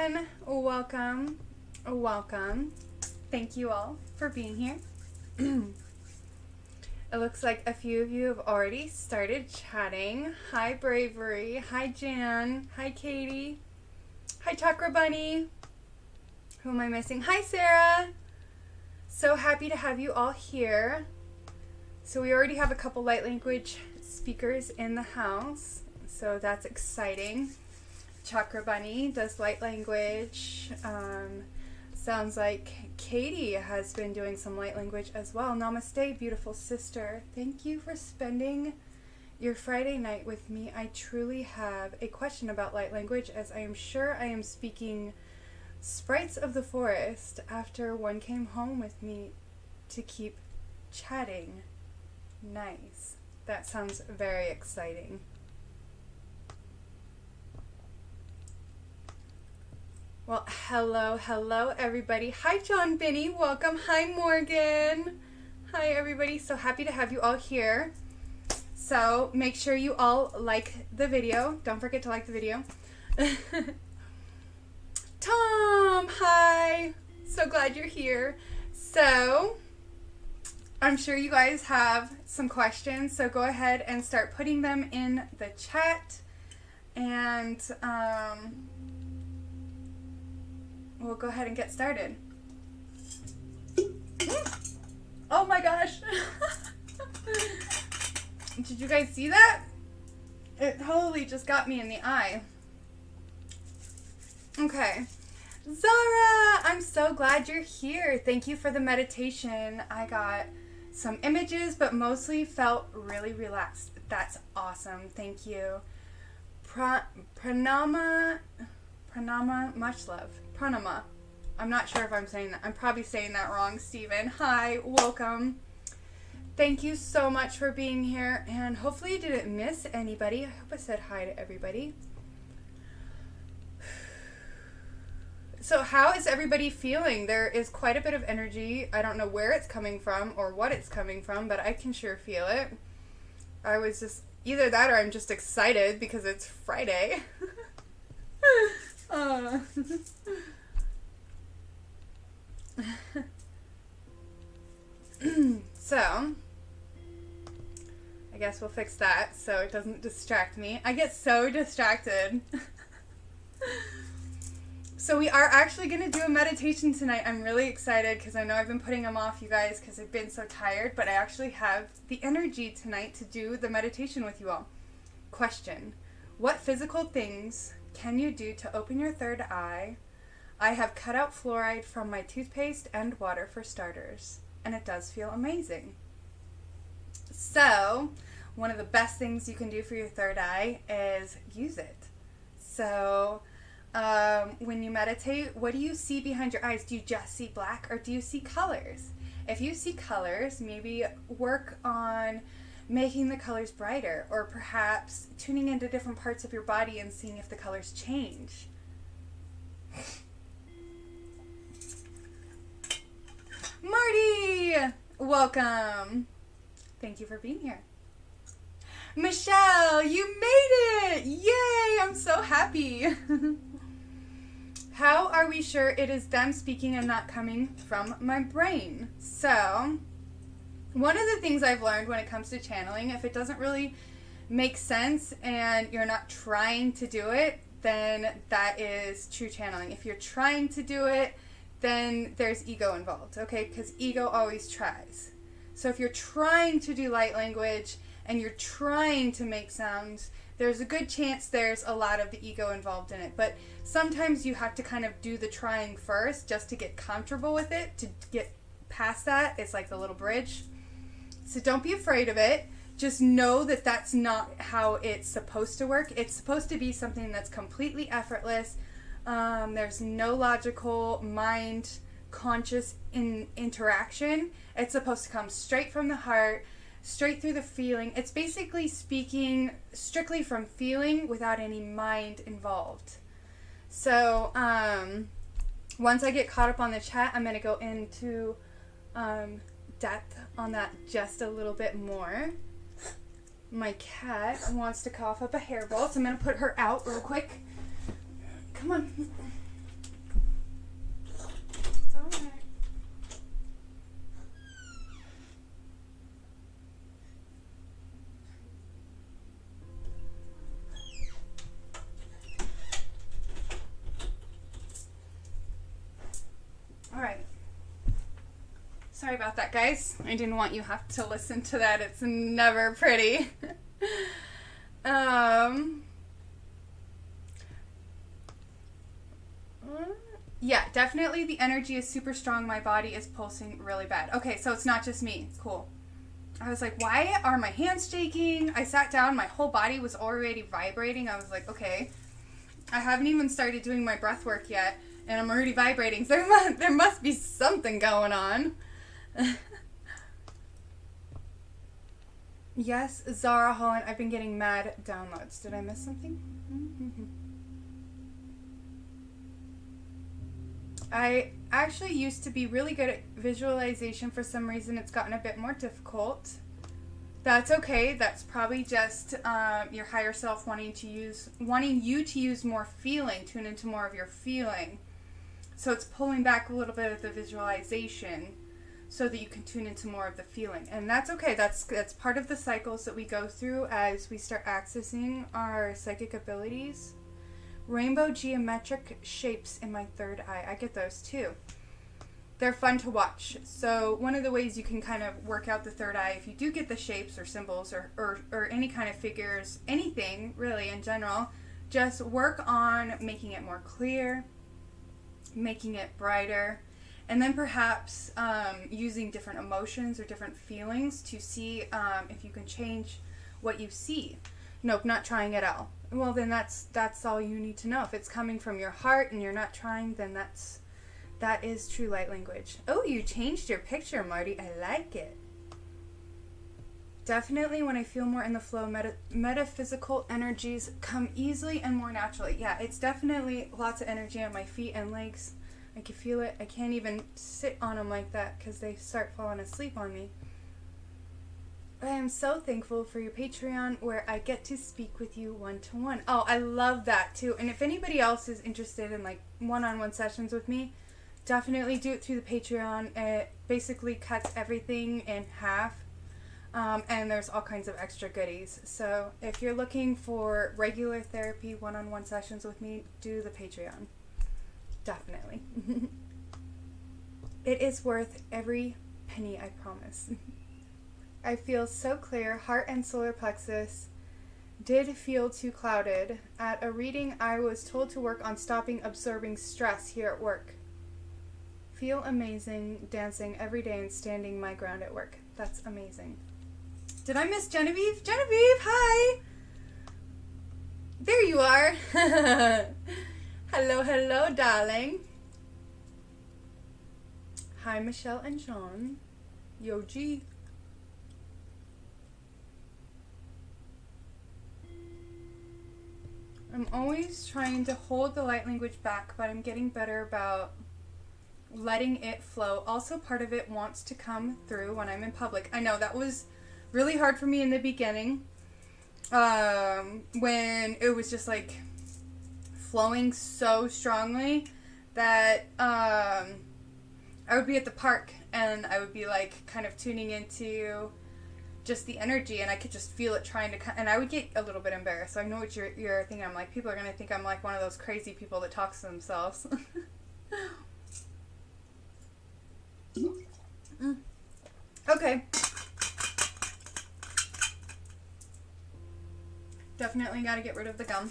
everyone. Welcome. Welcome. Thank you all for being here. It looks like a few of you have already started chatting. Hi, Bravery. Hi, Jan. Hi, Katie. Hi, Chakra Bunny. Who am I missing? Hi, Sarah. So happy to have you all here. So we already have a couple light language speakers in the house. So that's exciting. Chakra Bunny does light language. Sounds like Katie has been doing some light language as well. Namaste, beautiful sister. Thank you for spending your Friday night with me. I truly have a question about light language, as I am sure I am speaking sprites of the forest after one came home with me to keep chatting. Nice. That sounds very exciting. Well, hello everybody. Hi John Binney, welcome. Hi Morgan. Hi everybody, so happy to have you all here. So make sure you all like the video. Don't forget to like the video. Tom, hi. So glad you're here. So I'm sure you guys have some questions, so go ahead and start putting them in the chat, and we'll go ahead and get started. Oh my gosh. Did you guys see that? It totally just got me in the eye. Okay. Zara, I'm so glad you're here. Thank you for the meditation. I got some images, but mostly felt really relaxed. That's awesome. Thank you. Pranama, much love. Pranama. I'm not sure if I'm saying that. I'm probably saying that wrong, Stephen. Hi, welcome. Thank you so much for being here, and hopefully you didn't miss anybody. I hope I said hi to everybody. So how is everybody feeling? There is quite a bit of energy. I don't know where it's coming from or what it's coming from, but I can sure feel it. I was just, either that or I'm just excited because it's Friday. So, I guess we'll fix that so it doesn't distract me. I get so distracted. So we are actually going to do a meditation tonight. I'm really excited because I know I've been putting them off, you guys, because I've been so tired, but I actually have the energy tonight to do the meditation with you all. Question: what physical things can you do to open your third eye? I have cut out fluoride from my toothpaste and water for starters, and it does feel amazing. So, one of the best things you can do for your third eye is use it. So, when you meditate, what do you see behind your eyes? Do you just see black, or do you see colors? If you see colors, maybe work on making the colors brighter, or perhaps tuning into different parts of your body and seeing if the colors change. Marty! Welcome. Thank you for being here. Michelle, you made it! Yay! I'm so happy. How are we sure it is them speaking and not coming from my brain? So, one of the things I've learned when it comes to channeling, if it doesn't really make sense and you're not trying to do it, then that is true channeling. If you're trying to do it, then there's ego involved, okay? Because ego always tries. So if you're trying to do light language and you're trying to make sounds, there's a good chance there's a lot of the ego involved in it. But sometimes you have to kind of do the trying first just to get comfortable with it, to get past that. It's like the little bridge. So don't be afraid of it. Just know that that's not how it's supposed to work. It's supposed to be something that's completely effortless. There's no logical, mind, conscious interaction. It's supposed to come straight from the heart, straight through the feeling. It's basically speaking strictly from feeling without any mind involved. So, once I get caught up on the chat, I'm going to go into depth on that just a little bit more. My cat wants to cough up a hairball, so I'm going to put her out real quick. Come on. Sorry about that, guys. I didn't want you to have to listen to that. It's never pretty. Yeah, definitely the energy is super strong. My body is pulsing really bad. Okay, so it's not just me. Cool. I was like, why are my hands shaking? I sat down. My whole body was already vibrating. I was like, okay. I haven't even started doing my breath work yet, and I'm already vibrating. So there must be something going on. Yes, Zara Holland. I've been getting mad downloads. Did I miss something? I actually used to be really good at visualization. For some reason, it's gotten a bit more difficult. That's okay. That's probably just your higher self wanting you to use more feeling, tune into more of your feeling. So it's pulling back a little bit of the visualization so that you can tune into more of the feeling. And that's okay. That's part of the cycles that we go through as we start accessing our psychic abilities. Rainbow geometric shapes in my third eye. I get those too. They're fun to watch. So one of the ways you can kind of work out the third eye, if you do get the shapes or symbols or any kind of figures, anything really in general, just work on making it more clear, making it brighter, and then perhaps using different emotions or different feelings to see if you can change what you see. Nope, not trying at all. Well, then that's all you need to know. If it's coming from your heart and you're not trying, then that is true light language. Oh, you changed your picture, Marty. I like it. Definitely when I feel more in the flow, metaphysical energies come easily and more naturally. Yeah, it's definitely lots of energy on my feet and legs. I can feel it. I can't even sit on them like that because they start falling asleep on me. I am so thankful for your Patreon where I get to speak with you one-to-one. Oh, I love that too. And if anybody else is interested in like one-on-one sessions with me, definitely do it through the Patreon. It basically cuts everything in half. And there's all kinds of extra goodies. So if you're looking for regular therapy one-on-one sessions with me, do the Patreon. Definitely. It is worth every penny, I promise. I feel so clear. Heart and solar plexus did feel too clouded. At a reading, I was told to work on stopping absorbing stress here at work. Feel amazing dancing every day and standing my ground at work. That's amazing. Did I miss Genevieve? Genevieve, hi! There you are. Hello, hello, darling. Hi, Michelle and John. Yo, G. I'm always trying to hold the light language back, but I'm getting better about letting it flow. Also, part of it wants to come through when I'm in public. I know that was really hard for me in the beginning, when it was just like flowing so strongly that I would be at the park and I would be like kind of tuning into just the energy, and I could just feel it trying to come, and I would get a little bit embarrassed. So I know what you're thinking. I'm like, people are going to think I'm like one of those crazy people that talks to themselves. Okay. Definitely got to get rid of the gum.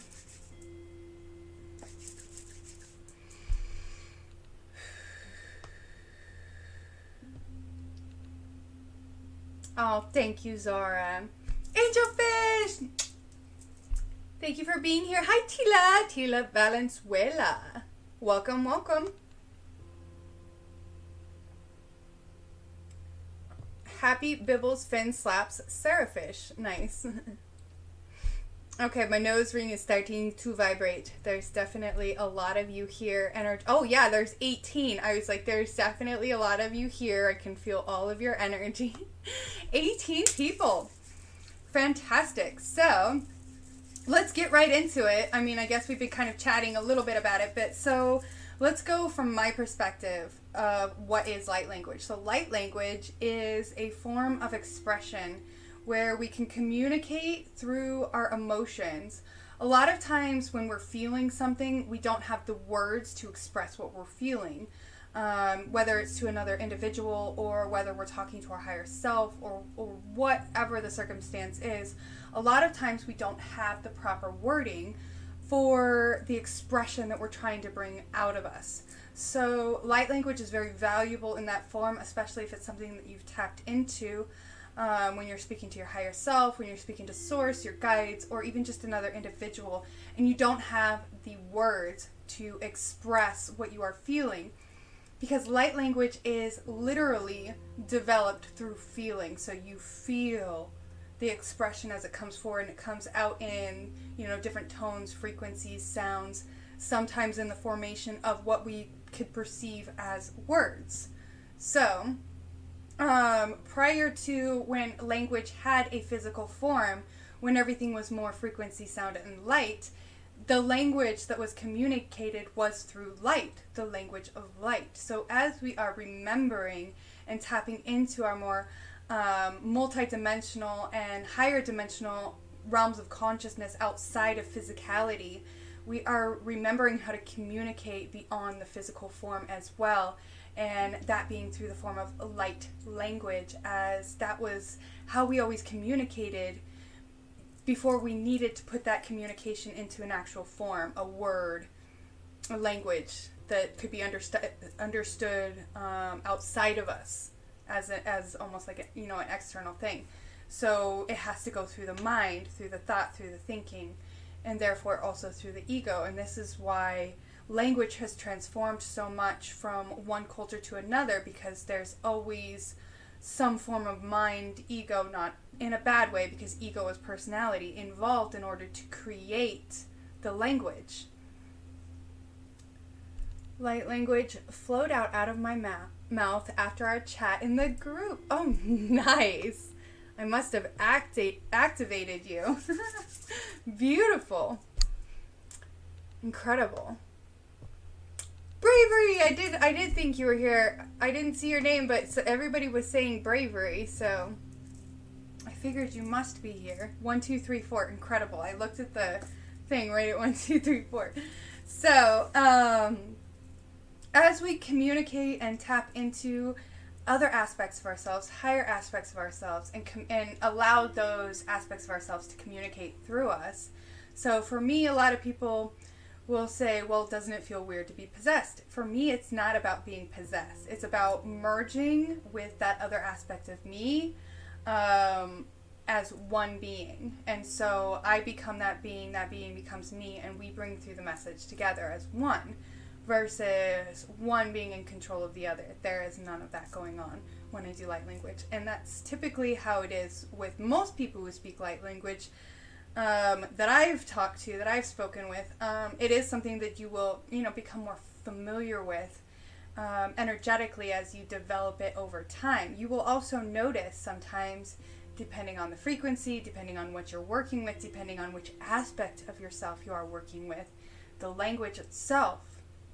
Oh, thank you, Zara. Angelfish! Thank you for being here. Hi, Tila Valenzuela. Welcome, welcome. Happy Bibbles Fin Slaps Serafish. Nice. Okay, my nose ring is starting to vibrate. There's definitely a lot of you here. Oh yeah, there's 18. I was like, there's definitely a lot of you here. I can feel all of your energy. 18 people. Fantastic. So, let's get right into it. I mean, I guess we've been kind of chatting a little bit about it, but so let's go from my perspective of what is light language. So light language is a form of expression where we can communicate through our emotions. A lot of times when we're feeling something, we don't have the words to express what we're feeling. whether it's to another individual or whether we're talking to our higher self or whatever the circumstance is, a lot of times we don't have the proper wording for the expression that we're trying to bring out of us. So light language is very valuable in that form, especially if it's something that you've tapped into when you're speaking to your higher self, when you're speaking to source, your guides, or even just another individual, and you don't have the words to express what you are feeling. Because light language is literally developed through feeling. So you feel the expression as it comes forward, and it comes out in, different tones, frequencies, sounds, sometimes in the formation of what we could perceive as words. So, prior to when language had a physical form, when everything was more frequency, sound, and light, the language that was communicated was through light, the language of light. So as we are remembering and tapping into our more multi-dimensional and higher dimensional realms of consciousness outside of physicality, we are remembering how to communicate beyond the physical form as well, and that being through the form of light language, as that was how we always communicated before we needed to put that communication into an actual form, a word, a language that could be understood outside of us as almost like an external thing. So it has to go through the mind, through the thought, through the thinking, and therefore also through the ego. And this is why language has transformed so much from one culture to another, because there's always some form of mind, ego, not in a bad way, because ego is personality, involved in order to create the language. Light language flowed out of my mouth after our chat in the group. Oh, nice. I must have activated you. Beautiful. Incredible. Bravery! I did think you were here. I didn't see your name, but everybody was saying bravery, so I figured you must be here. 1, 2, 3, 4. Incredible. I looked at the thing right at 1, 2, 3, 4. So, as we communicate and tap into other aspects of ourselves, higher aspects of ourselves, and allow those aspects of ourselves to communicate through us. So for me, a lot of people will say, well, doesn't it feel weird to be possessed? For me, it's not about being possessed. It's about merging with that other aspect of me as one being. And so I become that being becomes me, and we bring through the message together as one, versus one being in control of the other. There is none of that going on when I do light language. And that's typically how it is with most people who speak light language that I've talked to, that I've spoken with. It is something that you will, become more familiar with energetically as you develop it over time. You will also notice sometimes, depending on the frequency, depending on what you're working with, depending on which aspect of yourself you are working with, the language itself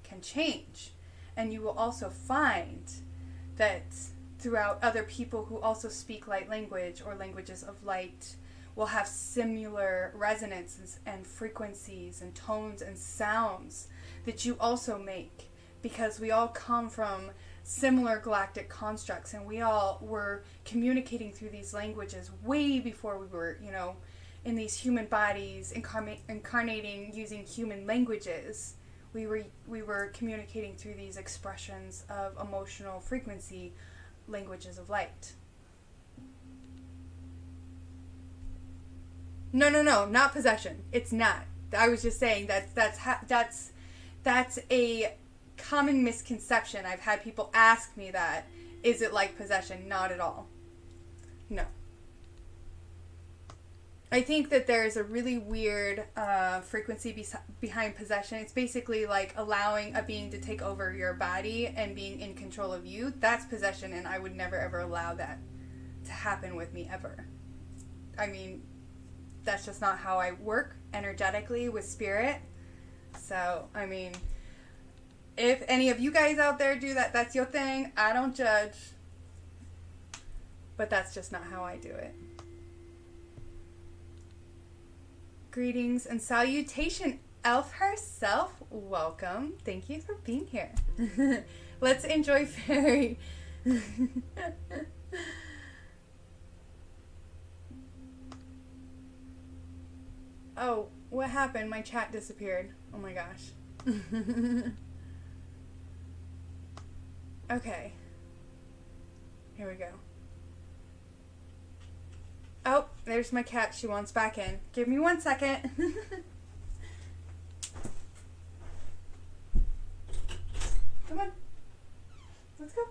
can change. And you will also find that throughout other people who also speak light language or languages of light will have similar resonances and frequencies and tones and sounds that you also make, because we all come from similar galactic constructs, and we all were communicating through these languages way before we were, in these human bodies, incarnating using human languages. We were communicating through these expressions of emotional frequency, languages of light. No, not possession. It's not. I was just saying that's a common misconception. I've had people ask me that. Is it like possession? Not at all. No. I think that there's a really weird frequency behind possession. It's basically like allowing a being to take over your body and being in control of you. That's possession, and I would never ever allow that to happen with me ever. I mean, that's just not how I work energetically with spirit. So, I mean, if any of you guys out there do that, that's your thing. I don't judge. But that's just not how I do it. Greetings and Elf herself, welcome. Thank you for being here. Let's enjoy Fairy. Oh, what happened? My chat disappeared. Oh my gosh. Okay. Here we go. Oh, there's my cat. She wants back in. Give me 1 second. Come on. Let's go.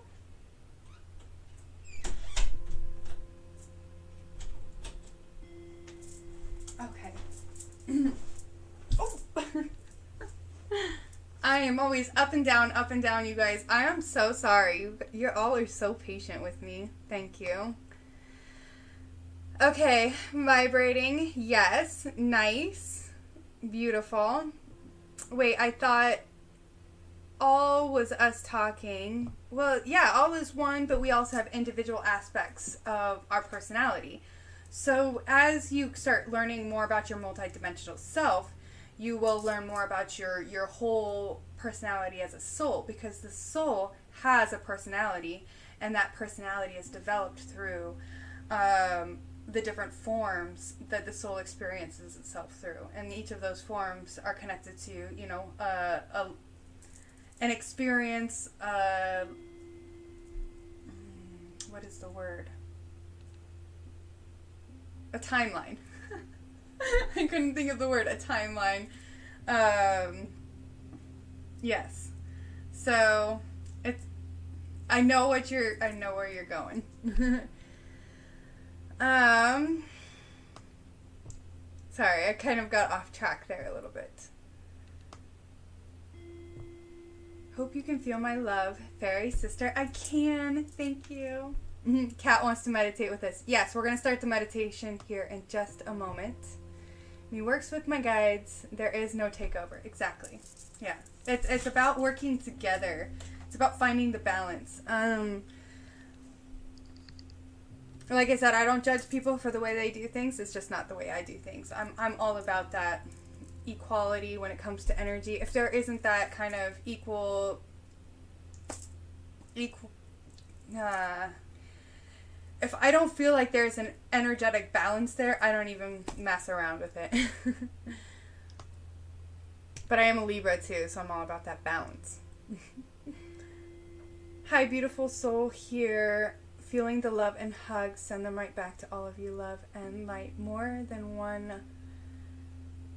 Okay. Oh. I am always up and down, you guys. I am so sorry. You're always so patient with me. Thank you. Okay, vibrating. Yes, nice. Beautiful. Wait, I thought all was us talking. Well, yeah, all is one, but we also have individual aspects of our personality. So as you start learning more about your multidimensional self, you will learn more about your whole personality as a soul, because the soul has a personality, and that personality is developed through the different forms that the soul experiences itself through. And each of those forms are connected to, you know, an experience, what is the word? A timeline. I couldn't think of the word, a timeline. Yes. So, I know where you're going. Sorry, I kind of got off track there a little bit. Hope you can feel my love, fairy sister. I can, thank you. Kat wants to meditate with us. Yes, we're going to start the meditation here in just a moment. He works with my guides. There is no takeover. Exactly. Yeah. It's about working together. It's about finding the balance. Like I said, I don't judge people for the way they do things. It's just not the way I do things. I'm all about that equality when it comes to energy. If there isn't that kind of equal if I don't feel like there's an energetic balance there, I don't even mess around with it. But I am a Libra too, so I'm all about that balance. Hi, beautiful soul here. Feeling the love and hugs. Send them right back to all of you, love and light. More than one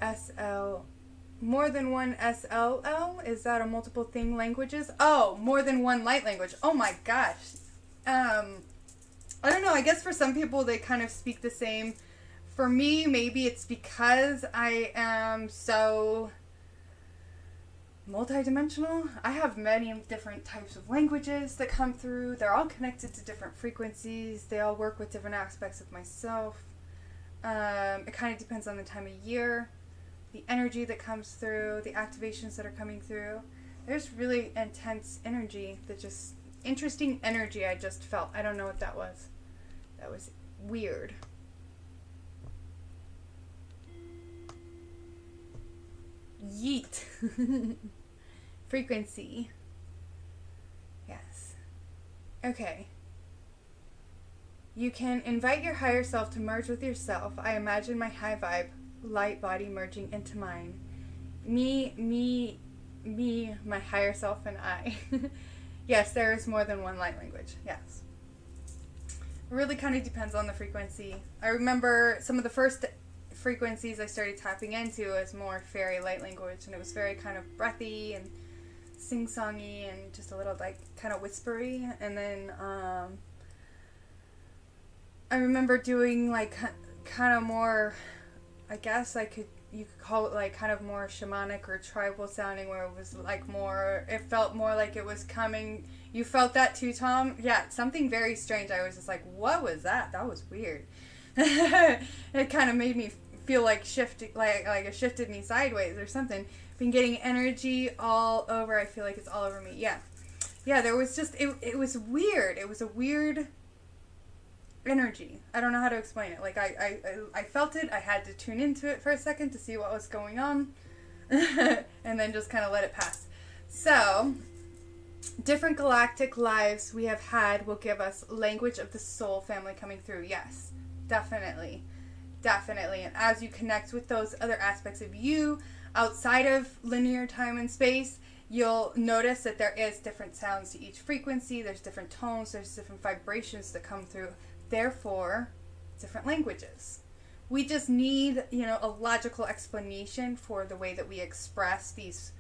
SLL? Is that a multiple thing languages? Oh, more than one light language. Oh my gosh. I don't know. I guess for some people they kind of speak the same. For me, maybe it's because I am so multidimensional. I have many different types of languages that come through. They're all connected to different frequencies. They all work with different aspects of myself. It kind of depends on the time of year, the energy that comes through, the activations that are coming through. There's really intense energy that just... interesting energy I just felt. I don't know what that was. That was weird. Yeet. Frequency. Yes. Okay. You can invite your higher self to merge with yourself. I imagine my high vibe, light body merging into mine. Me, my higher self, and I. Yes, there is more than one light language. Yes. It really kind of depends on the frequency. I remember some of the first frequencies I started tapping into as more fairy light language, and it was very kind of breathy and sing-songy and just a little like kind of whispery. And then I remember doing like kind of more, I guess you could call it like kind of more shamanic or tribal sounding, where it was like more, it felt more like it was coming. You felt that too, Tom? Yeah, something very strange. I was just like, what was that? That was weird. It kind of made me feel like it shifted me sideways or something. Been getting energy all over. I feel like it's all over me. Yeah, there was just, it was weird. It was a weird energy. I don't know how to explain it. Like I felt it. I had to tune into it for a second to see what was going on. and then just kind of let it pass. So, different galactic lives we have had will give us language of the soul family coming through. Yes, definitely. Definitely. And as you connect with those other aspects of you outside of linear time and space, you'll notice that there is different sounds to each frequency. There's different tones. There's different vibrations that come through. Therefore, different languages. We just need, a logical explanation for the way that we express these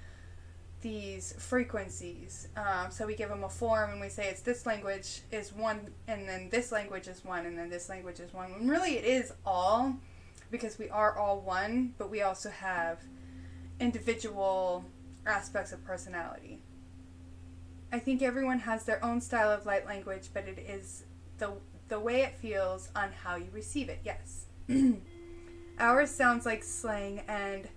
frequencies. So we give them a form and we say it's this language is one, and then this language is one, and then this language is one. When really it is all, because we are all one, but we also have individual aspects of personality. I think everyone has their own style of light language, but it is the way it feels on how you receive it. Yes. Ours sounds like slang, and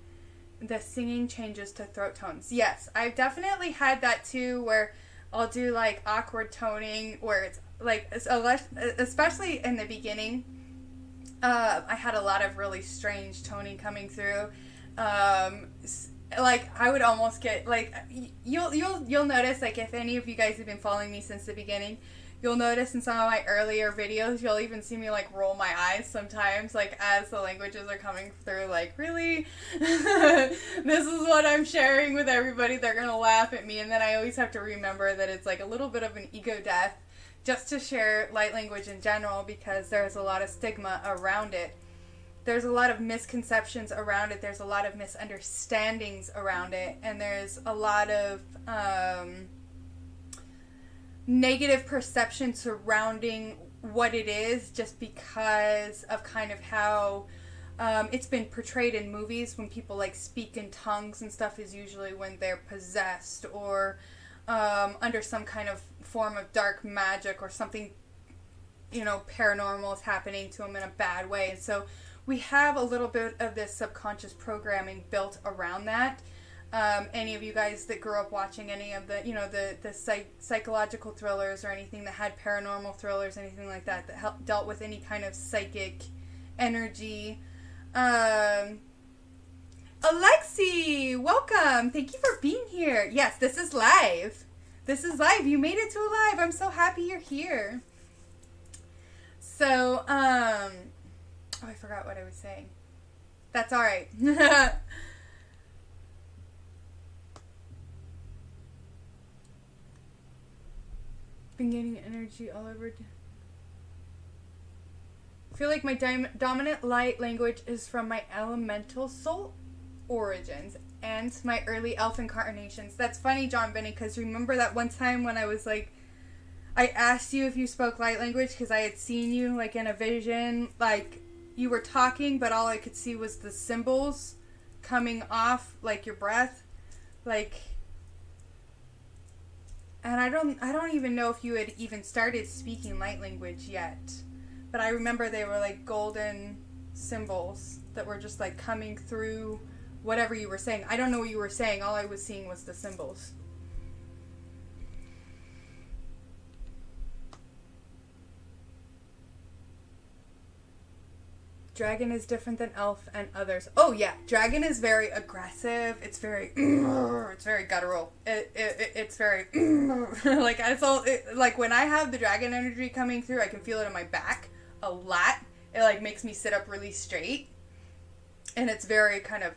the singing changes to throat tones. Yes, I've definitely had that too, where I'll do like awkward toning, where it's like, especially in the beginning, I had a lot of really strange toning coming through. Like I would almost get like, you'll notice, like if any of you guys have been following me since the beginning, you'll notice in some of my earlier videos, you'll even see me like roll my eyes sometimes, like as the languages are coming through, like, really? This is what I'm sharing with everybody. They're gonna laugh at me. And then I always have to remember that it's like a little bit of an ego death just to share light language in general, because there's a lot of stigma around it. There's a lot of misconceptions around it. There's a lot of misunderstandings around it. And there's a lot of negative perception surrounding what it is, just because of kind of how it's been portrayed in movies. When people like speak in tongues and stuff is usually when they're possessed or under some kind of form of dark magic or something, paranormal is happening to them in a bad way. And so we have a little bit of this subconscious programming built around that. Any of you guys that grew up watching any of the psychological thrillers or anything that had paranormal thrillers, anything like that dealt with any kind of psychic energy. Alexi, welcome. Thank you for being here. Yes, this is live. You made it to live. I'm so happy you're here. So, I forgot what I was saying. That's all right. Been getting energy all over. I feel like my dominant light language is from my elemental soul origins and my early elf incarnations. That's funny, John Benny, because remember that one time when I was like, I asked you if you spoke light language because I had seen you like in a vision, like you were talking, but all I could see was the symbols coming off, like your breath, like. And I don't even know if you had even started speaking light language yet. But I remember they were like golden symbols that were just like coming through whatever you were saying. I don't know what you were saying. All I was seeing was the symbols. Dragon is different than elf and others. Oh yeah, dragon is very aggressive. It's very, it's very guttural. It's very, like like when I have the dragon energy coming through, I can feel it in my back a lot. It like makes me sit up really straight, and it's very kind of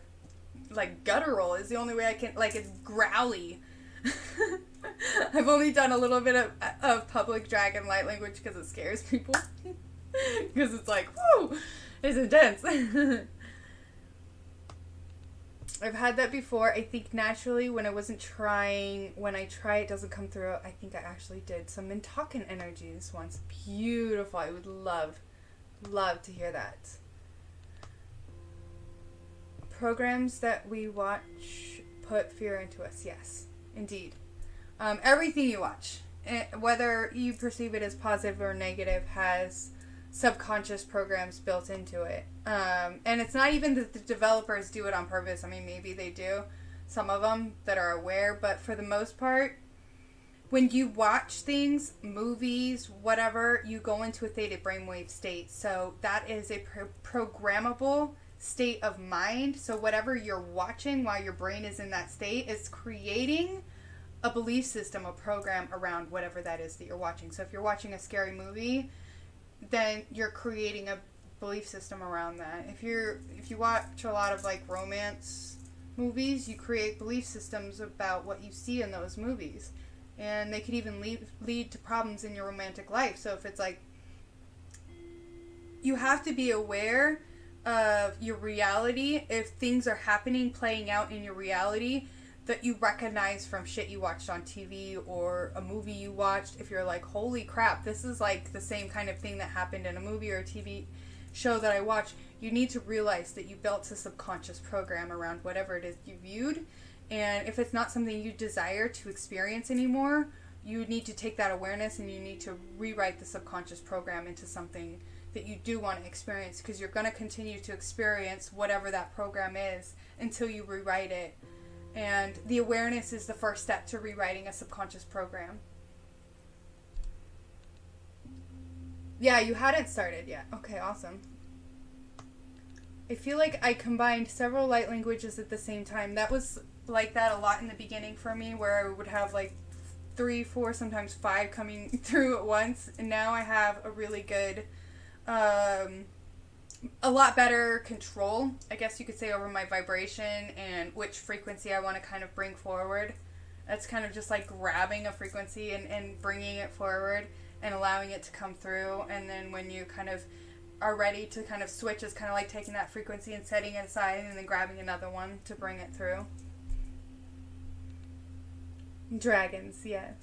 like guttural is the only way I can, like it's growly. I've only done a little bit of public dragon light language because it scares people. Because it's like, whoo! It's intense. I've had that before. I think naturally when I wasn't trying, when I try it doesn't come through. I think I actually did some Mintakan energies once. Beautiful. I would love to hear that. Programs that we watch put fear into us. Yes, indeed. Everything you watch, whether you perceive it as positive or negative, has subconscious programs built into it. And it's not even that the developers do it on purpose. I mean, maybe they do, some of them that are aware, but for the most part, when you watch things, movies, whatever, you go into a theta brainwave state. So that is a programmable state of mind. So whatever you're watching while your brain is in that state is creating a belief system, a program around whatever that is that you're watching. So if you're watching a scary movie, then you're creating a belief system around that. If you watch a lot of like romance movies, you create belief systems about what you see in those movies. And they could even lead to problems in your romantic life. So if it's like, you have to be aware of your reality. If things are happening, playing out in your reality that you recognize from shit you watched on TV or a movie you watched, if you're like, holy crap, this is like the same kind of thing that happened in a movie or a TV show that I watched, you need to realize that you built a subconscious program around whatever it is you viewed. And if it's not something you desire to experience anymore, you need to take that awareness and you need to rewrite the subconscious program into something that you do want to experience, because you're going to continue to experience whatever that program is until you rewrite it. And the awareness is the first step to rewriting a subconscious program. Yeah, you hadn't started yet. Okay, awesome. I feel like I combined several light languages at the same time. That was like that a lot in the beginning for me, where I would have like 3, 4, sometimes 5 coming through at once. And now I have a really good, a lot better control, I guess you could say, over my vibration and which frequency I want to kind of bring forward. That's kind of just like grabbing a frequency and bringing it forward and allowing it to come through. And then when you kind of are ready to kind of switch, is kind of like taking that frequency and setting it aside and then grabbing another one to bring it through. Dragons, yes.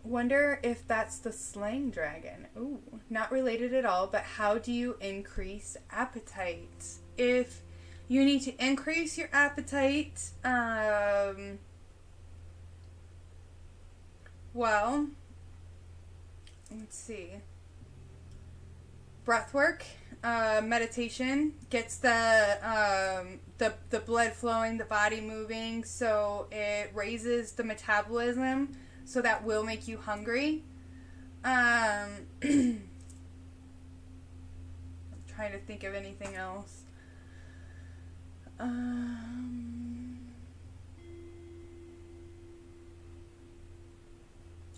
Wonder if that's the slang dragon. Ooh, not related at all, but how do you increase appetite? If you need to increase your appetite, well, let's see. Breath work, meditation gets the blood flowing, the body moving, so it raises the metabolism. So that will make you hungry. I'm trying to think of anything else.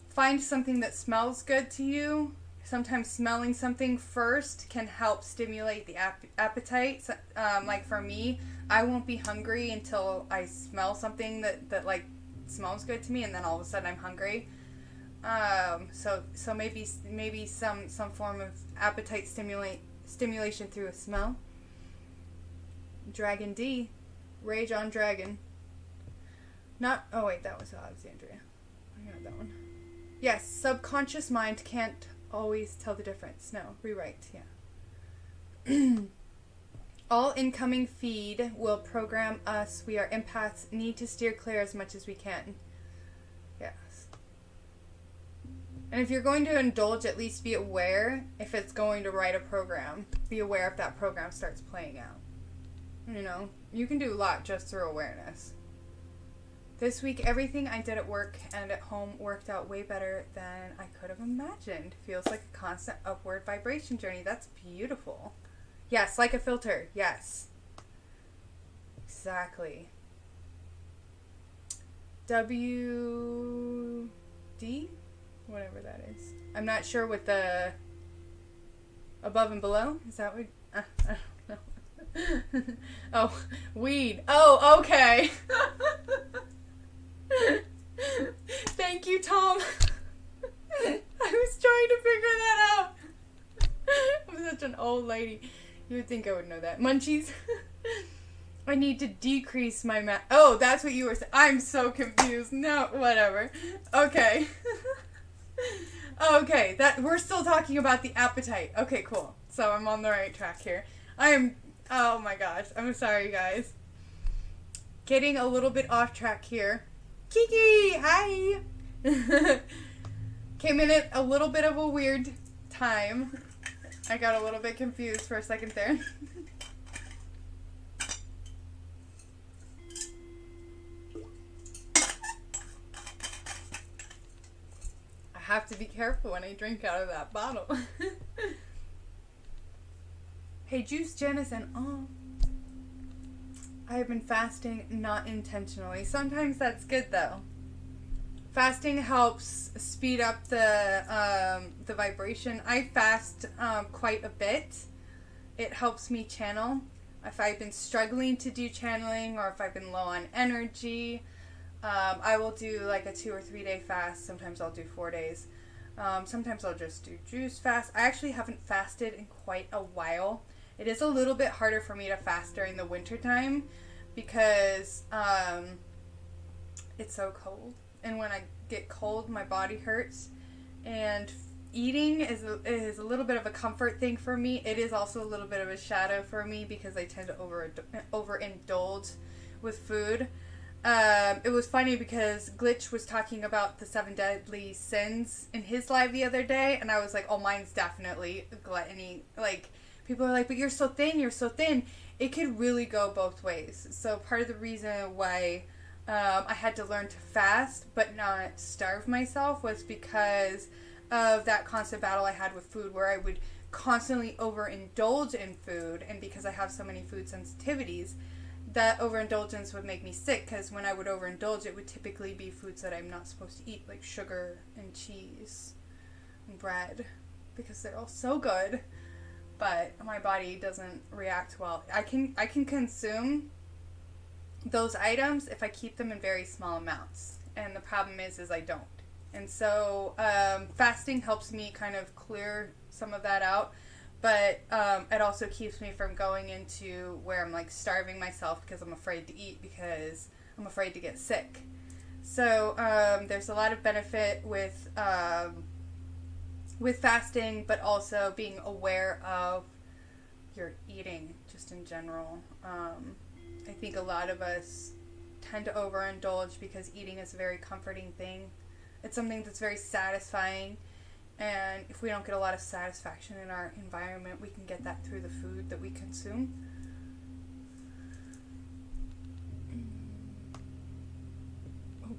Find something that smells good to you. Sometimes smelling something first can help stimulate the appetite. So, like for me, I won't be hungry until I smell something that like smells good to me, and then all of a sudden I'm hungry. So maybe some form of appetite stimulation through a smell. Dragon D, Rage on Dragon. Oh wait, that was Alexandria. I got that one. Yes, subconscious mind can't always tell the difference. No, rewrite, yeah. All incoming feed will program us. We are empaths, need to steer clear as much as we can. Yes. And if you're going to indulge, at least be aware if it's going to write a program. Be aware if that program starts playing out. You know, you can do a lot just through awareness. This week, everything I did at work and at home worked out way better than I could have imagined. Feels like a constant upward vibration journey. That's beautiful. Yes, like a filter. Yes. Exactly. WD? Whatever that is. I'm not sure what the above and below. Is that what? I don't know. Oh, weed. Oh, okay. Thank you, Tom. I was trying to figure that out. I'm such an old lady. You would think I would know that. Munchies. I need to decrease my Oh, that's what you were saying. I'm so confused. No, whatever. Okay. Okay, we're still talking about the appetite. Okay, cool. So I'm on the right track here. Oh my gosh. I'm sorry, guys. Getting a little bit off track here. Kiki, hi. Came in at a little bit of a weird time. I got a little bit confused for a second there. I have to be careful when I drink out of that bottle. Hey, Juice, Janice, and I have been fasting not intentionally. Sometimes that's good though. Fasting helps speed up the vibration. I fast quite a bit. It helps me channel. If I've been struggling to do channeling or if I've been low on energy, I will do like a 2 or 3 day fast. Sometimes I'll do 4 days. Sometimes I'll just do juice fast. I actually haven't fasted in quite a while. It is a little bit harder for me to fast during the winter time because it's so cold. And when I get cold, my body hurts. And eating is a little bit of a comfort thing for me. It is also a little bit of a shadow for me because I tend to overindulge with food. It was funny because Glitch was talking about the 7 deadly sins in his live the other day, and I was like, oh, mine's definitely gluttony. Like, people are like, but you're so thin, you're so thin. It could really go both ways. So part of the reason why I had to learn to fast but not starve myself was because of that constant battle I had with food where I would constantly overindulge in food, and because I have so many food sensitivities, that overindulgence would make me sick because when I would overindulge, it would typically be foods that I'm not supposed to eat, like sugar and cheese and bread, because they're all so good, but my body doesn't react well. I can consume those items if I keep them in very small amounts, and the problem is I don't. And so fasting helps me kind of clear some of that out. But it also keeps me from going into where I'm like starving myself because I'm afraid to eat because I'm afraid to get sick. So there's a lot of benefit with fasting, but also being aware of your eating just in general. I think a lot of us tend to overindulge because eating is a very comforting thing. It's something that's very satisfying. And if we don't get a lot of satisfaction in our environment, we can get that through the food that we consume. Oh.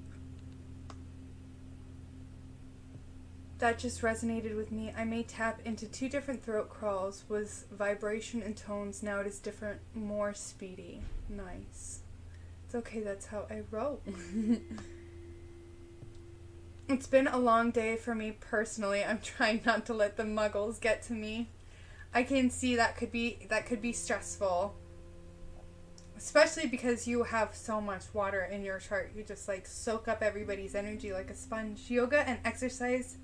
That just resonated with me. I may tap into 2 different throat crawls with vibration and tones. Now it is different, more speedy. Nice. It's okay, that's how I roll. It's been a long day for me personally. I'm trying not to let the muggles get to me. I can see that could be stressful. Especially because you have so much water in your chart. You just like soak up everybody's energy like a sponge. Yoga and exercise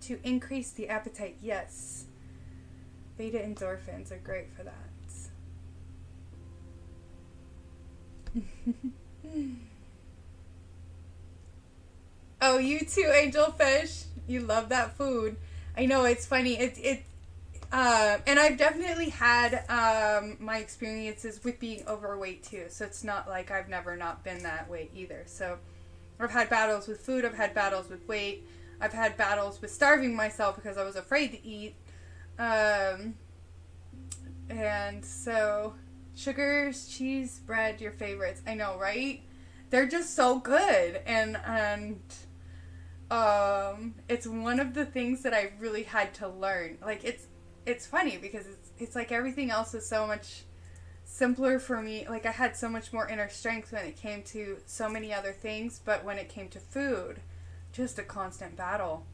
to increase the appetite. Yes. Beta endorphins are great for that. Oh, you too, Angelfish. You love that food. I know, it's funny. And I've definitely had my experiences with being overweight too. So it's not like I've never not been that way either. So I've had battles with food. I've had battles with weight. I've had battles with starving myself because I was afraid to eat. And so sugars, cheese, bread, your favorites. I know, right? They're just so good. And it's one of the things that I really had to learn. Like, it's funny because it's like everything else is so much simpler for me. Like, I had so much more inner strength when it came to so many other things, but when it came to food, just a constant battle.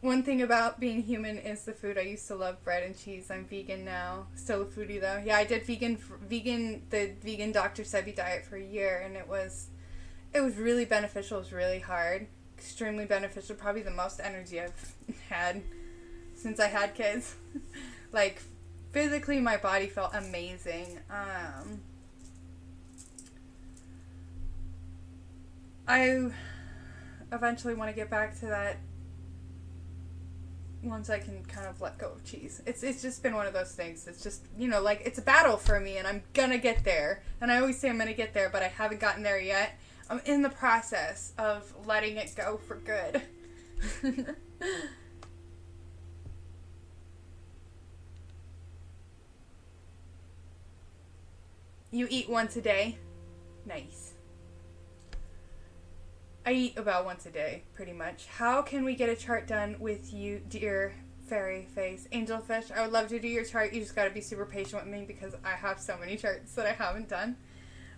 One thing about being human is the food. I used to love bread and cheese. I'm vegan now. Still a foodie though. Yeah, I did the vegan Dr. Sebi diet for a year, and it was really beneficial. It was really hard. Extremely beneficial. Probably the most energy I've had since I had kids. Like, physically my body felt amazing. I eventually want to get back to that once I can kind of let go of cheese. It's just been one of those things. It's just, like, it's a battle for me, and I'm gonna get there. And I always say I'm gonna get there, but I haven't gotten there yet. I'm in the process of letting it go for good. You eat once a day? Nice. I eat about once a day, pretty much. How can we get a chart done with you, dear fairy face Angelfish? I would love to do your chart. You just got to be super patient with me because I have so many charts that I haven't done.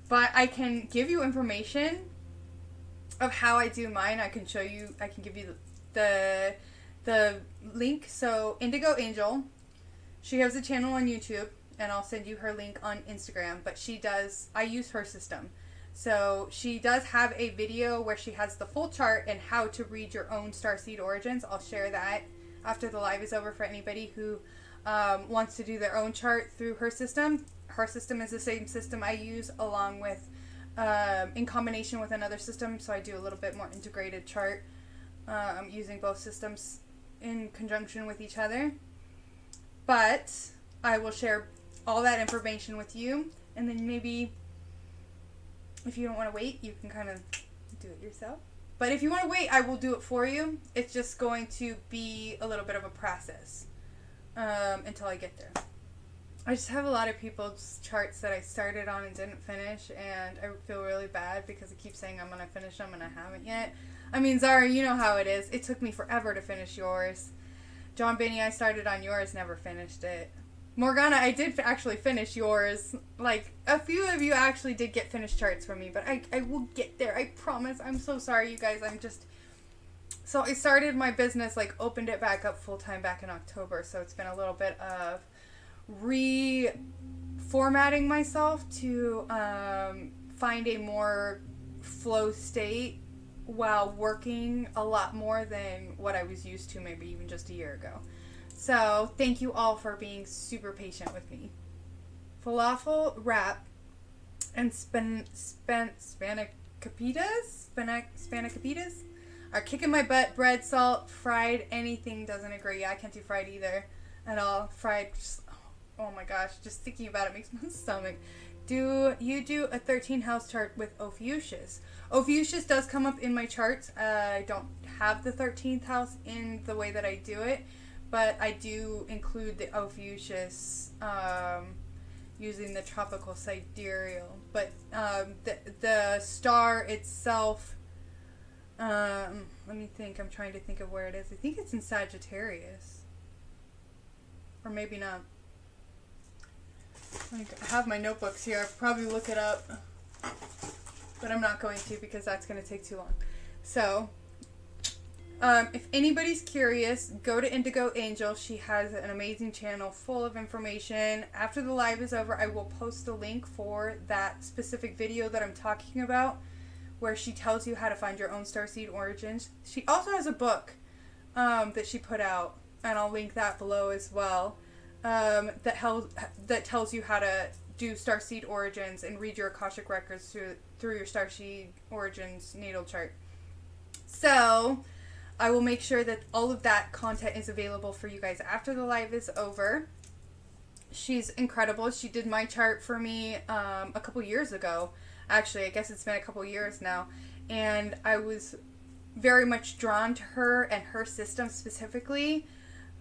But I can give you information of how I do mine. I can show you. I can give you the link. So Indigo Angel, she has a channel on YouTube, and I'll send you her link on Instagram. But I use her system. So she does have a video where she has the full chart and how to read your own starseed origins. I'll share that after the live is over for anybody who wants to do their own chart through her system. Her system is the same system I use, along with in combination with another system. So I do a little bit more integrated chart using both systems in conjunction with each other. But I will share all that information with you, and then maybe if you don't want to wait, you can kind of do it yourself. But if you want to wait, I will do it for you. It's just going to be a little bit of a process until I get there. I just have a lot of people's charts that I started on and didn't finish, and I feel really bad because I keep saying I'm going to finish them and I haven't yet. I mean, Zara, you know how it is. It took me forever to finish yours. John Benny, I started on yours, never finished it. Morgana, I did actually finish yours. Like, a few of you actually did get finished charts from me, but I will get there. I promise. I'm so sorry, you guys. So I started my business, like, opened it back up full-time back in October, so it's been a little bit of reformatting myself to find a more flow state while working a lot more than what I was used to maybe even just a year ago. So, thank you all for being super patient with me. Falafel wrap and spanacapitas are kicking my butt. Bread, salt, fried, anything doesn't agree. I can't do fried either at all. Fried, just, oh my gosh, just thinking about it makes my stomach. Do you do a 13 house chart with Ophiuchus? Ophiuchus does come up in my charts. I don't have the 13th house in the way that I do it. But I do include the Ophiuchus using the tropical sidereal. But the star itself, let me think. I'm trying to think of where it is. I think it's in Sagittarius. Or maybe not. I have my notebooks here. I'll probably look it up. But I'm not going to because that's going to take too long. So if anybody's curious, go to Indigo Angel. She has an amazing channel full of information. After the live is over, I will post a link for that specific video that I'm talking about, where she tells you how to find your own starseed origins. She also has a book that she put out, and I'll link that below as well, that tells you how to do starseed origins and read your Akashic records through your starseed origins natal chart. So I will make sure that all of that content is available for you guys after the live is over. She's incredible. She did my chart for me a couple years ago. Actually, I guess it's been a couple years now. And I was very much drawn to her and her system specifically.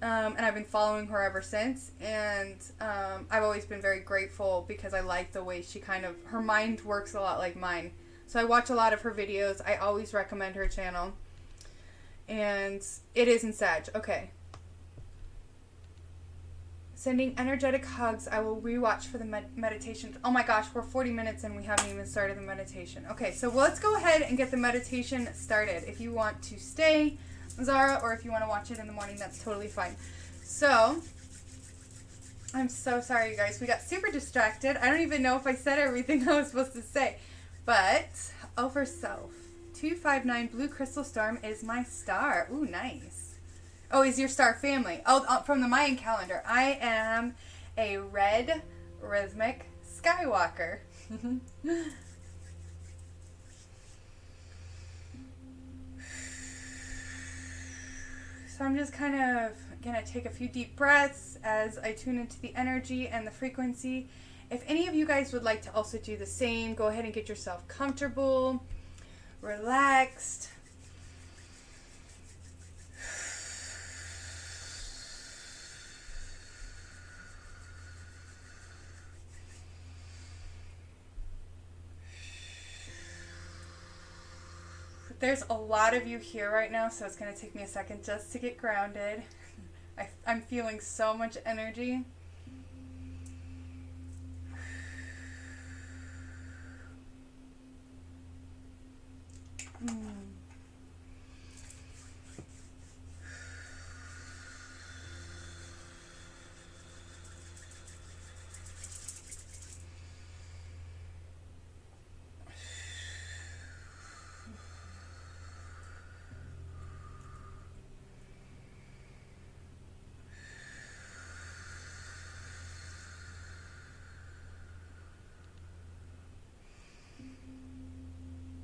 And I've been following her ever since. And I've always been very grateful because I like the way she her mind works a lot like mine. So I watch a lot of her videos. I always recommend her channel. And it is in Sag. Okay. Sending energetic hugs. I will rewatch for the meditation. Oh my gosh, we're 40 minutes and we haven't even started the meditation. Okay, so let's go ahead and get the meditation started. If you want to stay, Zara, or if you want to watch it in the morning, that's totally fine. So, I'm so sorry, you guys. We got super distracted. I don't even know if I said everything I was supposed to say. But, over self. 259 Blue Crystal Storm is my star. Ooh, nice. Oh, is your star family. Oh, from the Mayan calendar. I am a red rhythmic Skywalker. So I'm just kind of going to take a few deep breaths as I tune into the energy and the frequency. If any of you guys would like to also do the same, go ahead and get yourself comfortable, relaxed. There's a lot of you here right now, so it's going to take me a second just to get grounded. I'm feeling so much energy.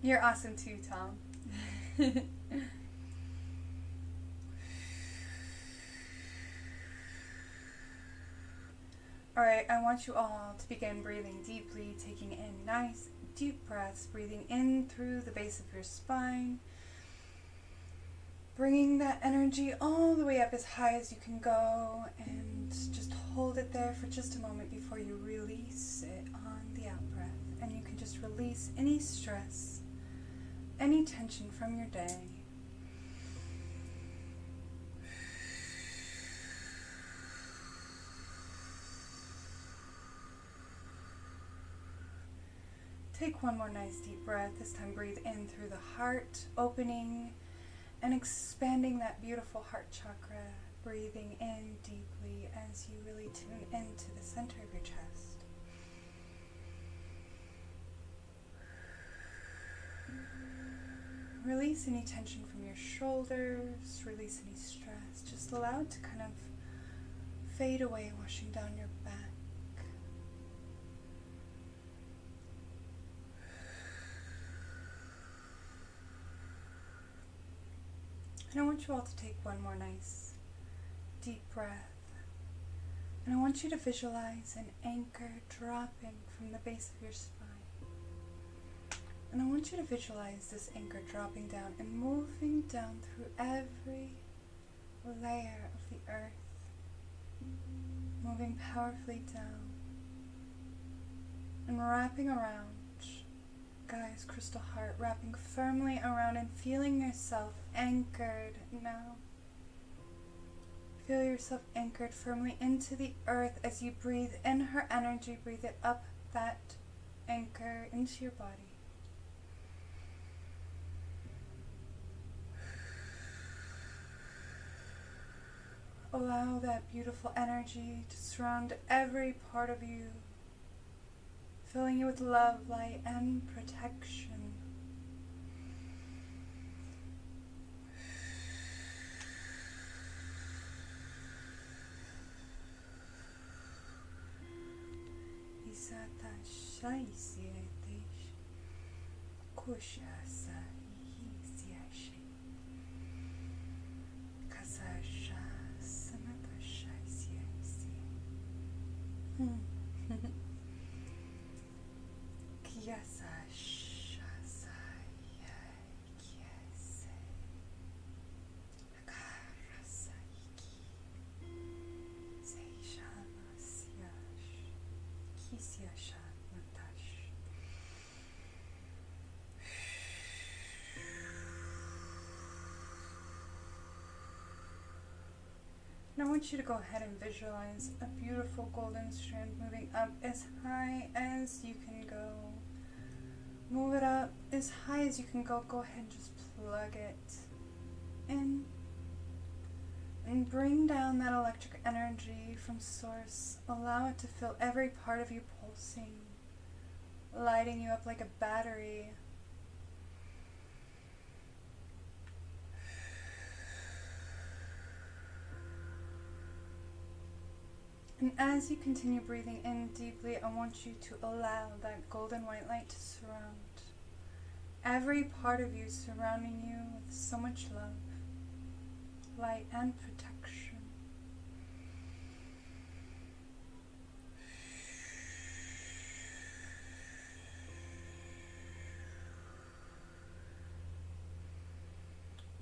You're awesome too, Tom. Alright, I want you all to begin breathing deeply, taking in nice, deep breaths, breathing in through the base of your spine, bringing that energy all the way up as high as you can go, and just hold it there for just a moment before you release it on the out breath. And you can just release any stress, any tension from your day. Take one more nice deep breath. This time breathe in through the heart, opening and expanding that beautiful heart chakra. Breathing in deeply as you really tune into the center of your chest. Release any tension from your shoulders, release any stress. Just allow it to kind of fade away, washing down your back. And I want you all to take one more nice deep breath. And I want you to visualize an anchor dropping from the base of your spine. And I want you to visualize this anchor dropping down and moving down through every layer of the earth, moving powerfully down and wrapping around Gaia's crystal heart, wrapping firmly around and feeling yourself anchored now. Feel yourself anchored firmly into the earth as you breathe in her energy. Breathe it up that anchor into your body. Allow that beautiful energy to surround every part of you, filling you with love, light, and protection. Now I want you to go ahead and visualize a beautiful golden strand moving up as high as you can go. Move it up as high as you can go. Go ahead and just plug it in. And bring down that electric energy from source. Allow it to fill every part of you pulsing, lighting you up like a battery. And as you continue breathing in deeply, I want you to allow that golden white light to surround every part of you, surrounding you with so much love, light, and protection.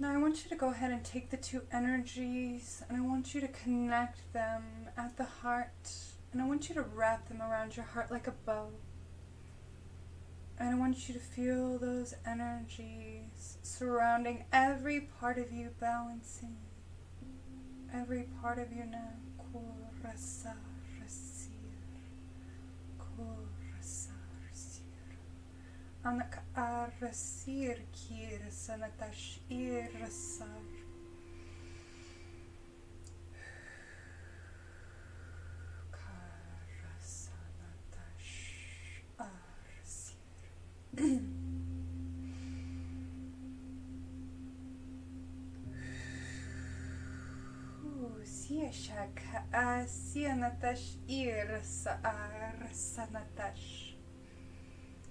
Now I want you to go ahead and take the two energies and I want you to connect them at the heart, and I want you to wrap them around your heart like a bow. And I want you to feel those energies surrounding every part of you, balancing every part of you now. Kurasa rasir, kurasa rasir. Anak arasir kir sanatash irasar. Shaka asianatash irsa arsanatash.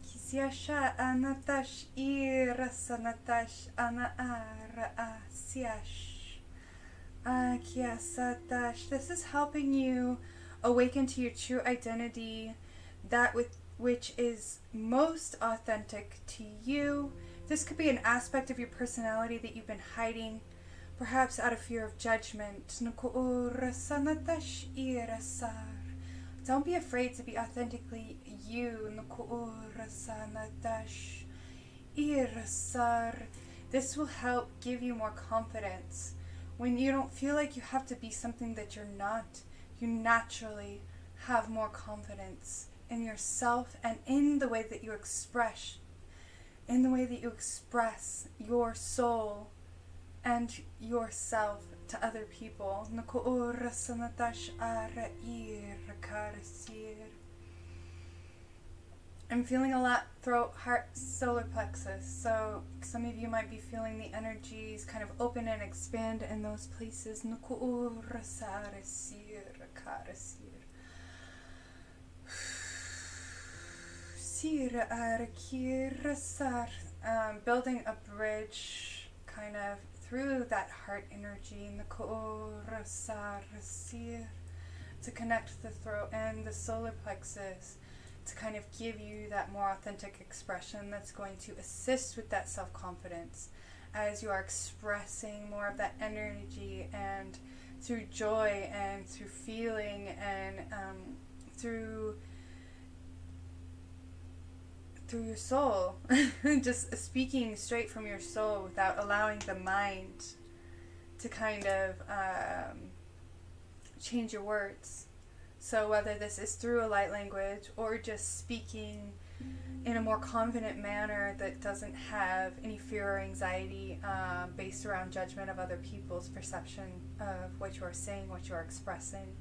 Kisiasha anatash irsanatash ana ara asiash. Akiasatash. This is helping you awaken to your true identity, that which is most authentic to you. This could be an aspect of your personality that you've been hiding, perhaps out of fear of judgment. Don't be afraid to be authentically you. This will help give you more confidence. When you don't feel like you have to be something that you're not, you naturally have more confidence in yourself and in the way that you express, your soul and yourself to other people. I'm feeling a lot throat, heart, solar plexus. So some of you might be feeling the energies kind of open and expand in those places. Building a bridge kind of through that heart energy to connect the throat and the solar plexus, to kind of give you that more authentic expression that's going to assist with that self-confidence as you are expressing more of that energy, and through joy and through feeling and through your soul. Just speaking straight from your soul without allowing the mind to kind of change your words. So whether this is through a light language or just speaking in a more confident manner that doesn't have any fear or anxiety based around judgment of other people's perception of what you are saying, what you are expressing.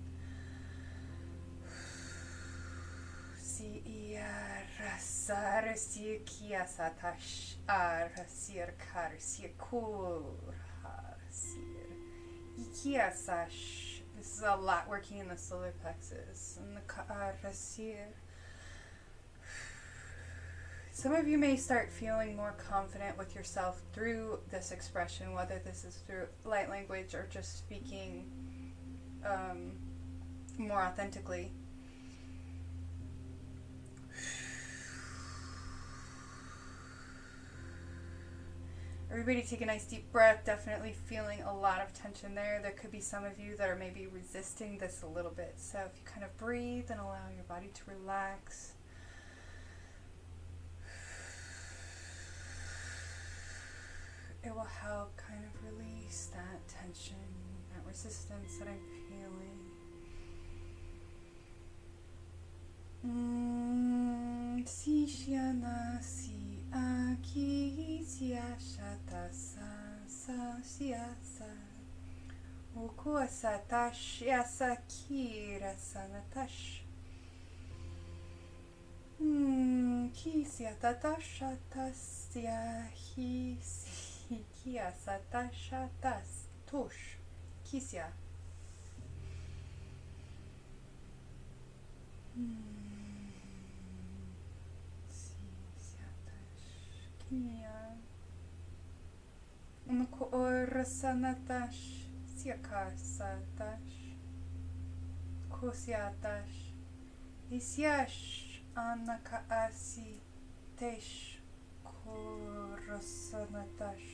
This is a lot working in the solar plexus. Some of you may start feeling more confident with yourself through this expression, whether this is through light language or just speaking more authentically. Everybody take a nice deep breath, definitely feeling a lot of tension there. There could be some of you that are maybe resisting this a little bit. So if you kind of breathe and allow your body to relax. It will help kind of release that tension, that resistance that I'm feeling. Aki siashata sa siasa ukuasatash yasakira sanatash kisiatatashatasya kiasatashatas tush kisya Sanatash, Siakasatash, Kosiatash, Isyash, Anakaasi, Tesh, Korasanatash.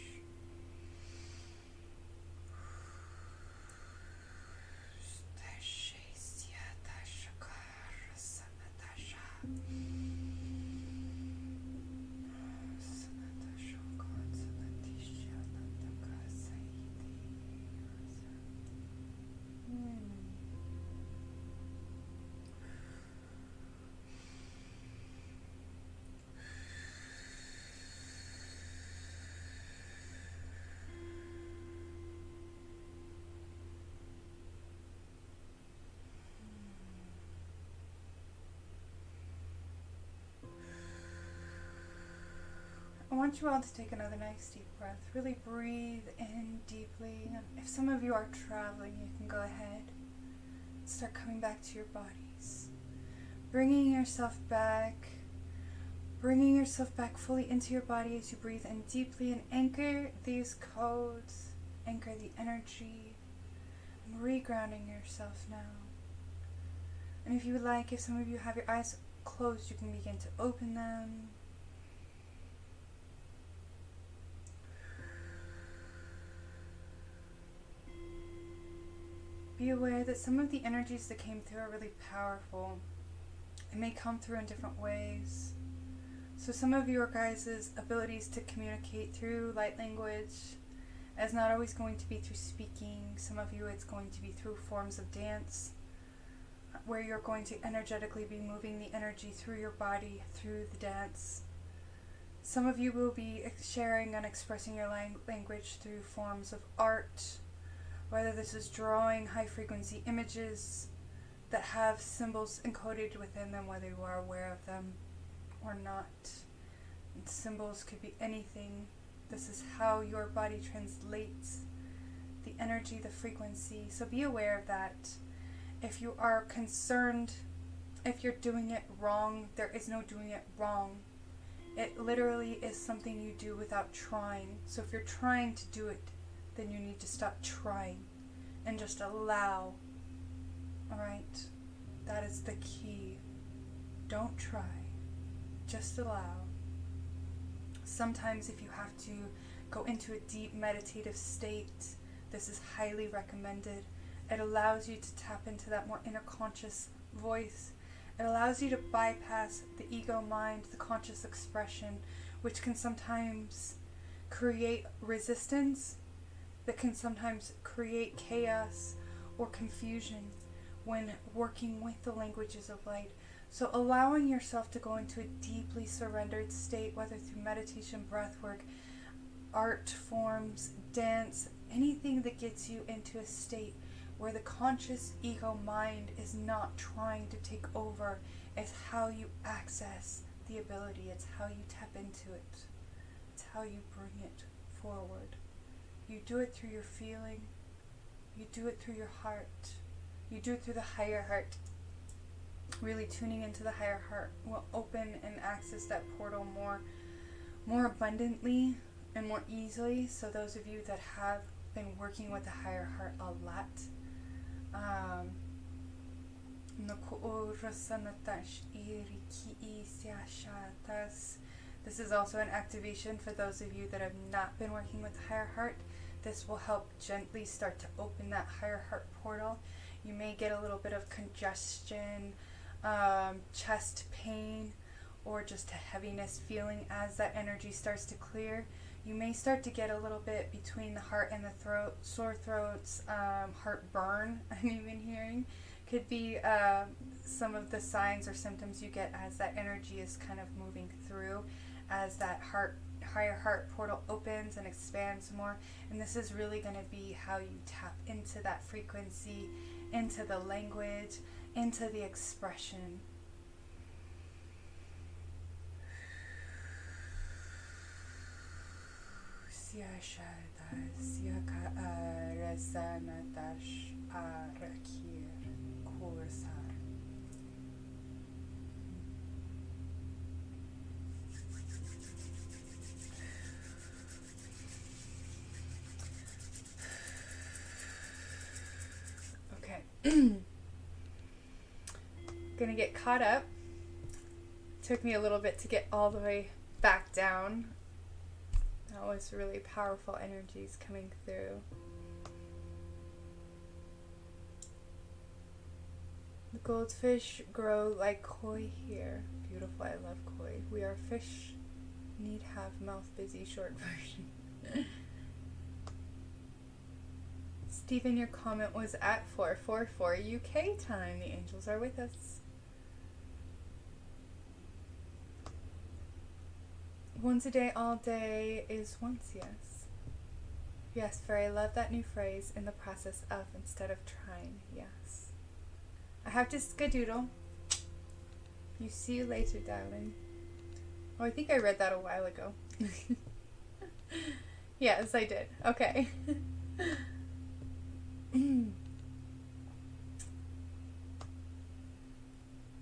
I want you all to take another nice deep breath. Really breathe in deeply. If some of you are traveling, you can go ahead and start coming back to your bodies. Bringing yourself back fully into your body as you breathe in deeply and anchor these codes, anchor the energy, and regrounding yourself now. And if you would like, if some of you have your eyes closed, you can begin to open them. Be aware that some of the energies that came through are really powerful. It may come through in different ways. So some of your guys' abilities to communicate through light language is not always going to be through speaking. Some of you it's going to be through forms of dance, where you're going to energetically be moving the energy through your body, through the dance. Some of you will be sharing and expressing your language through forms of art, whether this is drawing high frequency images that have symbols encoded within them, whether you are aware of them or not. And symbols could be anything. This is how your body translates the energy, the frequency. So be aware of that. If you are concerned, if you're doing it wrong, there is no doing it wrong. It literally is something you do without trying. So if you're trying to do it, then you need to stop trying and just allow. Alright? That is the key. Don't try. Just allow. Sometimes if you have to go into a deep meditative state, this is highly recommended. It allows you to tap into that more inner conscious voice. It allows you to bypass the ego mind, the conscious expression, which can sometimes create resistance, that can sometimes create chaos or confusion when working with the languages of light. So allowing yourself to go into a deeply surrendered state, whether through meditation, breath work, art forms, dance, anything that gets you into a state where the conscious ego mind is not trying to take over, is how you access the ability. It's how you tap into it. It's how you bring it forward. You do it through your feeling. You do it through your heart. You do it through the higher heart. Really tuning into the higher heart will open and access that portal more abundantly and more easily. So those of you that have been working with the higher heart a lot, this is also an activation for those of you that have not been working with the higher heart. This will help gently start to open that higher heart portal. You may get a little bit of congestion, chest pain, or just a heaviness feeling as that energy starts to clear. You may start to get a little bit between the heart and the throat, sore throats, heartburn, I'm even hearing. Could be some of the signs or symptoms you get as that energy is kind of moving through, as that higher heart portal opens and expands more. And this is really going to be how you tap into that frequency, into the language, into the expression. Okay. Gonna get caught up. Took me a little bit to get all the way back down. That was really powerful energies coming through. The goldfish grow like koi here. Beautiful, I love koi. We are fish, need have mouth busy, short version. Stephen, your comment was at 4:44 UK time. The angels are with us. Once a day, all day is once, yes. Yes, Faery, I love that new phrase, in the process of instead of trying, yes. I have to skedoodle. You see you later, darling. Oh, I think I read that a while ago. Yes, I did. Okay.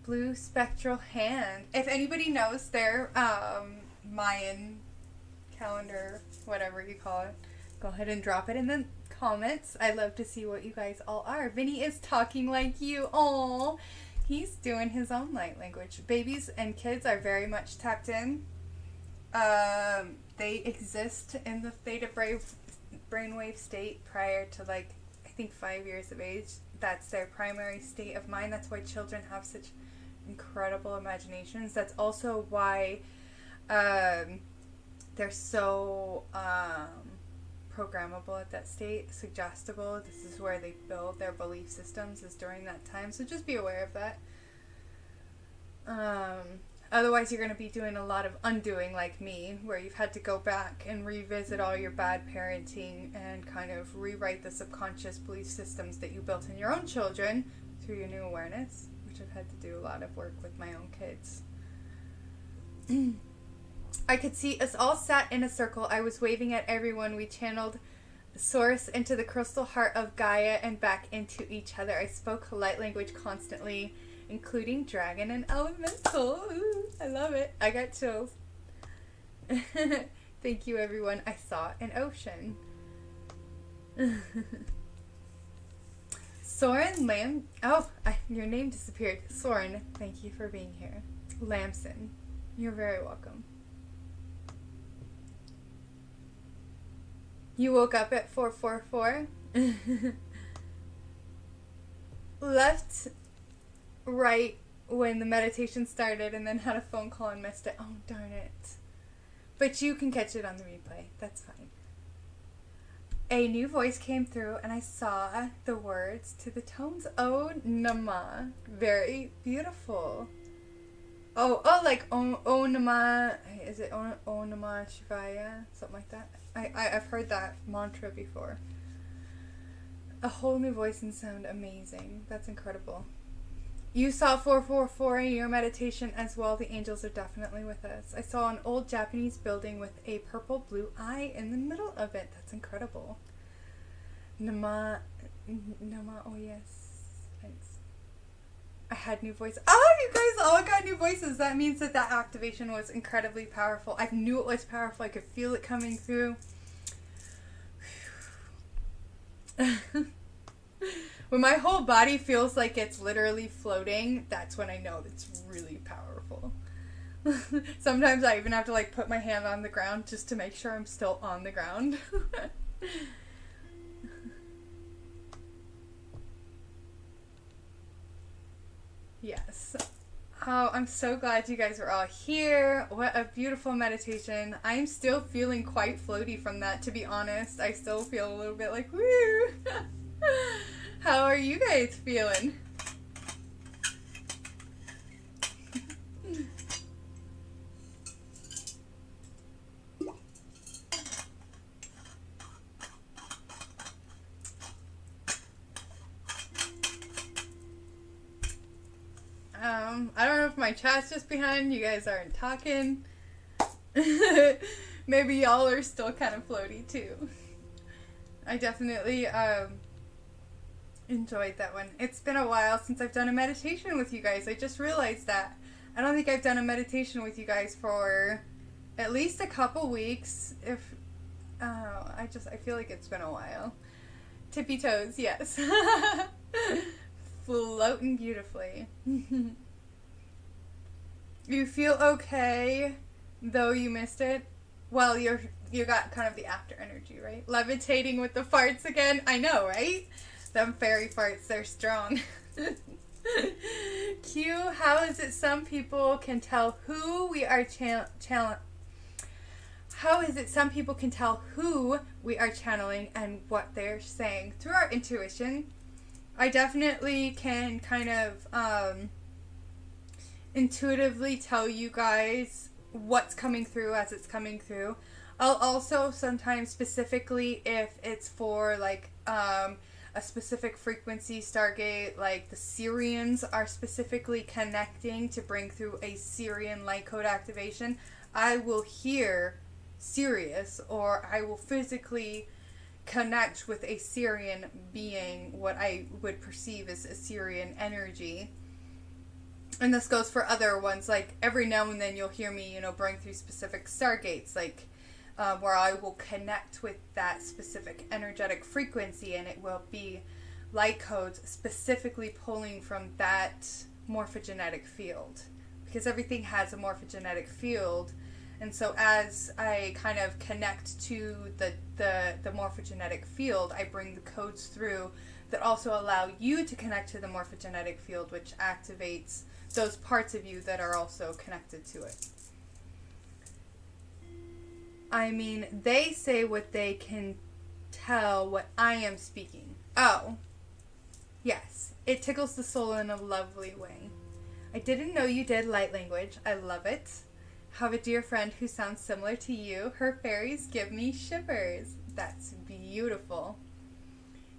Blue Spectral Hand. If anybody knows their Mayan calendar, whatever you call it, go ahead and drop it in the comments. I love to see what you guys all are. Vinny is talking like you. Oh, he's doing his own light language. Babies and kids are very much tapped in. They exist in the theta brainwave state prior to, like, I think 5 years of age. That's their primary state of mind. That's why children have such incredible imaginations. That's also why they're so programmable at that state, suggestible. This is where they build their belief systems, is during that time. So just be aware of that. Otherwise, you're going to be doing a lot of undoing like me, where you've had to go back and revisit all your bad parenting and kind of rewrite the subconscious belief systems that you built in your own children through your new awareness, which I've had to do a lot of work with my own kids. I could see us all sat in a circle. I was waving at everyone. We channeled Source into the crystal heart of Gaia and back into each other. I spoke light language constantly, including dragon and elemental. Ooh, I love it. I got chills. Thank you, everyone. I saw an ocean. Soren Lam. Oh, your name disappeared. Soren, thank you for being here. Lamson, you're very welcome. You woke up at 444. Left right when the meditation started and then had a phone call and missed it. Oh, darn it. But you can catch it on the replay. That's fine. A new voice came through and I saw the words to the tones. Oh, Nama. Very beautiful. Oh, like Oh Nama. Is it Oh Nama Shivaya? Something like that. I've heard that mantra before. A whole new voice and sound. Amazing. That's incredible. You saw 444 in your meditation as well. The angels are definitely with us. I saw an old Japanese building with a purple blue eye in the middle of it. That's incredible. Nama, oh yes. Thanks. I had new voice. Oh, you guys all got new voices. That means that activation was incredibly powerful. I knew it was powerful. I could feel it coming through. When my whole body feels like it's literally floating, that's when I know it's really powerful. Sometimes I even have to, like, put my hand on the ground just to make sure I'm still on the ground. Yes. Oh, I'm so glad you guys are all here. What a beautiful meditation. I'm still feeling quite floaty from that, to be honest. I still feel a little bit like, woo! How are you guys feeling? I don't know if my chat's just behind, you guys aren't talking. Maybe y'all are still kind of floaty too. I definitely enjoyed that one. It's been a while since I've done a meditation with you guys. I just realized that. I don't think I've done a meditation with you guys for at least a couple weeks. If I feel like it's been a while. Tippy toes, yes. Floating beautifully. You feel okay, though you missed it? Well, you got kind of the after energy, right? Levitating with the farts again. I know, right? Them fairy farts, they're strong. Q, how is it some people can tell who we are How is it some people can tell who we are channeling and what they're saying? Through our intuition. I definitely can kind of intuitively tell you guys what's coming through as it's coming through. I'll also sometimes specifically, if it's for like a specific frequency stargate, like the Syrians are specifically connecting to bring through a Syrian light code activation, I will hear serious, or I will physically connect with a Syrian being, what I would perceive as a Syrian energy. And this goes for other ones, like every now and then you'll hear me, bring through specific stargates, like where I will connect with that specific energetic frequency, and it will be light codes specifically pulling from that morphogenetic field, because everything has a morphogenetic field. And so as I kind of connect to the morphogenetic field, I bring the codes through that also allow you to connect to the morphogenetic field, which activates those parts of you that are also connected to it. I mean, they say what they can tell what I am speaking. Oh, yes, it tickles the soul in a lovely way. I didn't know you did light language. I love it. Have a dear friend who sounds similar to you. Her fairies give me shivers. That's beautiful.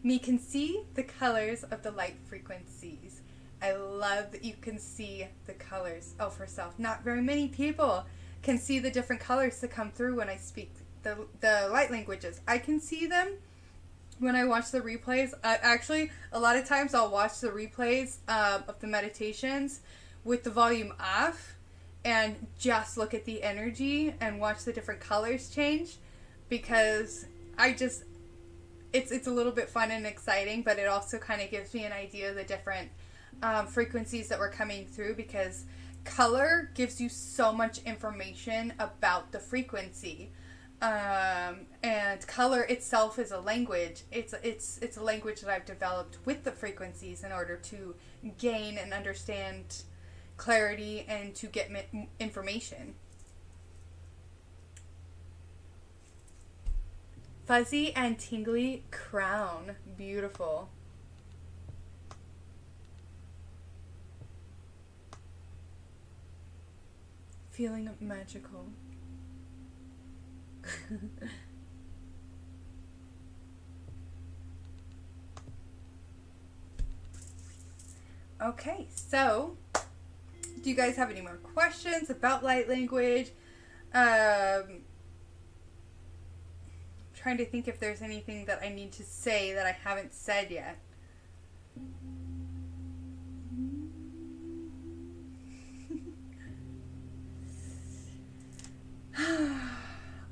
Me can see the colors of the light frequencies. I love that you can see the colors of herself. Not very many people can see the different colors that come through when I speak the light languages. I can see them when I watch the replays. Actually, a lot of times I'll watch the replays of the meditations with the volume off and just look at the energy and watch the different colors change, because it's a little bit fun and exciting, but it also kind of gives me an idea of the different frequencies that were coming through, because color gives you so much information about the frequency. And color itself is a language. It's a language that I've developed with the frequencies in order to gain and understand clarity and to get information. Fuzzy and tingly crown. Beautiful. Feeling magical. Okay, so do you guys have any more questions about light language? Trying to think if there's anything that I need to say that I haven't said yet.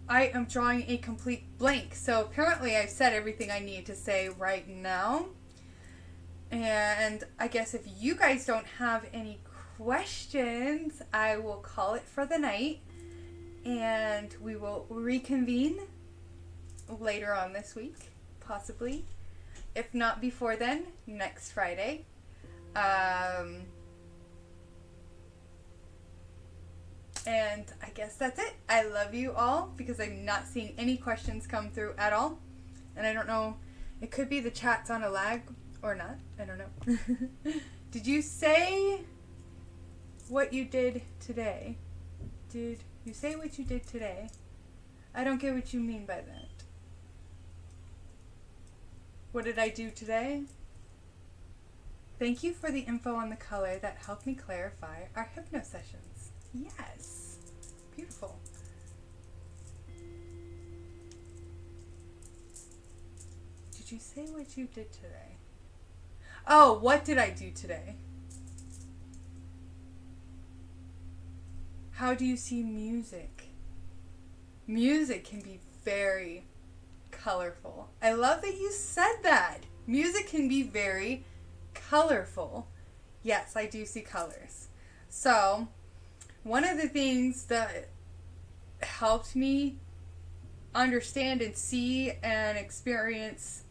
I am drawing a complete blank. So apparently I've said everything I need to say right now. And I guess if you guys don't have any questions, I will call it for the night. And we will reconvene later on this week, possibly. If not before then, next Friday. And I guess that's it. I love you all, because I'm not seeing any questions come through at all. And I don't know, it could be the chat's on a lag or not. I don't know. Did you say what you did today? Did you say what you did today? I don't get what you mean by that. What did I do today? Thank you for the info on the color that helped me clarify our hypno sessions. Yes. Beautiful. Did you say what you did today? Oh, what did I do today? How do you see music? Music can be very colorful. I love that you said that. Music can be very colorful. Yes, I do see colors. So, one of the things that helped me understand and see and experience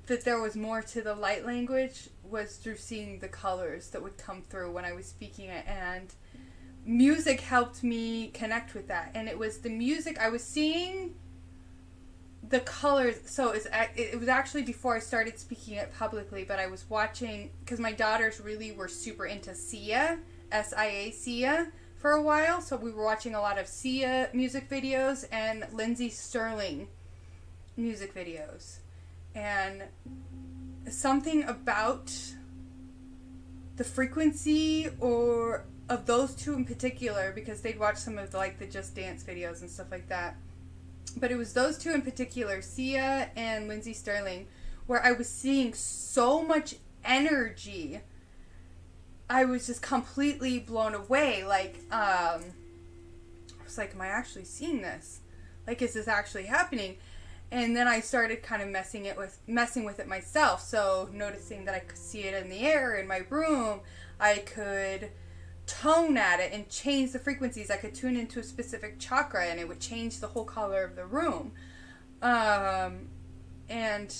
that there was more to the light language was through seeing the colors that would come through when I was speaking it, and music helped me connect with that. And it was the music I was seeing the colors. So it was actually before I started speaking it publicly, but I was watching, because my daughters really were super into Sia, S-I-A, Sia, for a while. So we were watching a lot of Sia music videos and Lindsay Sterling music videos. And something about the frequency or of those two in particular, because they'd watch some of like the Just Dance videos and stuff like that. But it was those two in particular, Sia and Lindsay Sterling, where I was seeing so much energy. I was just completely blown away. Like, I was like, am I actually seeing this? Like, is this actually happening? And then I started kind of messing with it myself. So noticing that I could see it in the air in my room, I could tone at it and change the frequencies. I could tune into a specific chakra and it would change the whole color of the room. And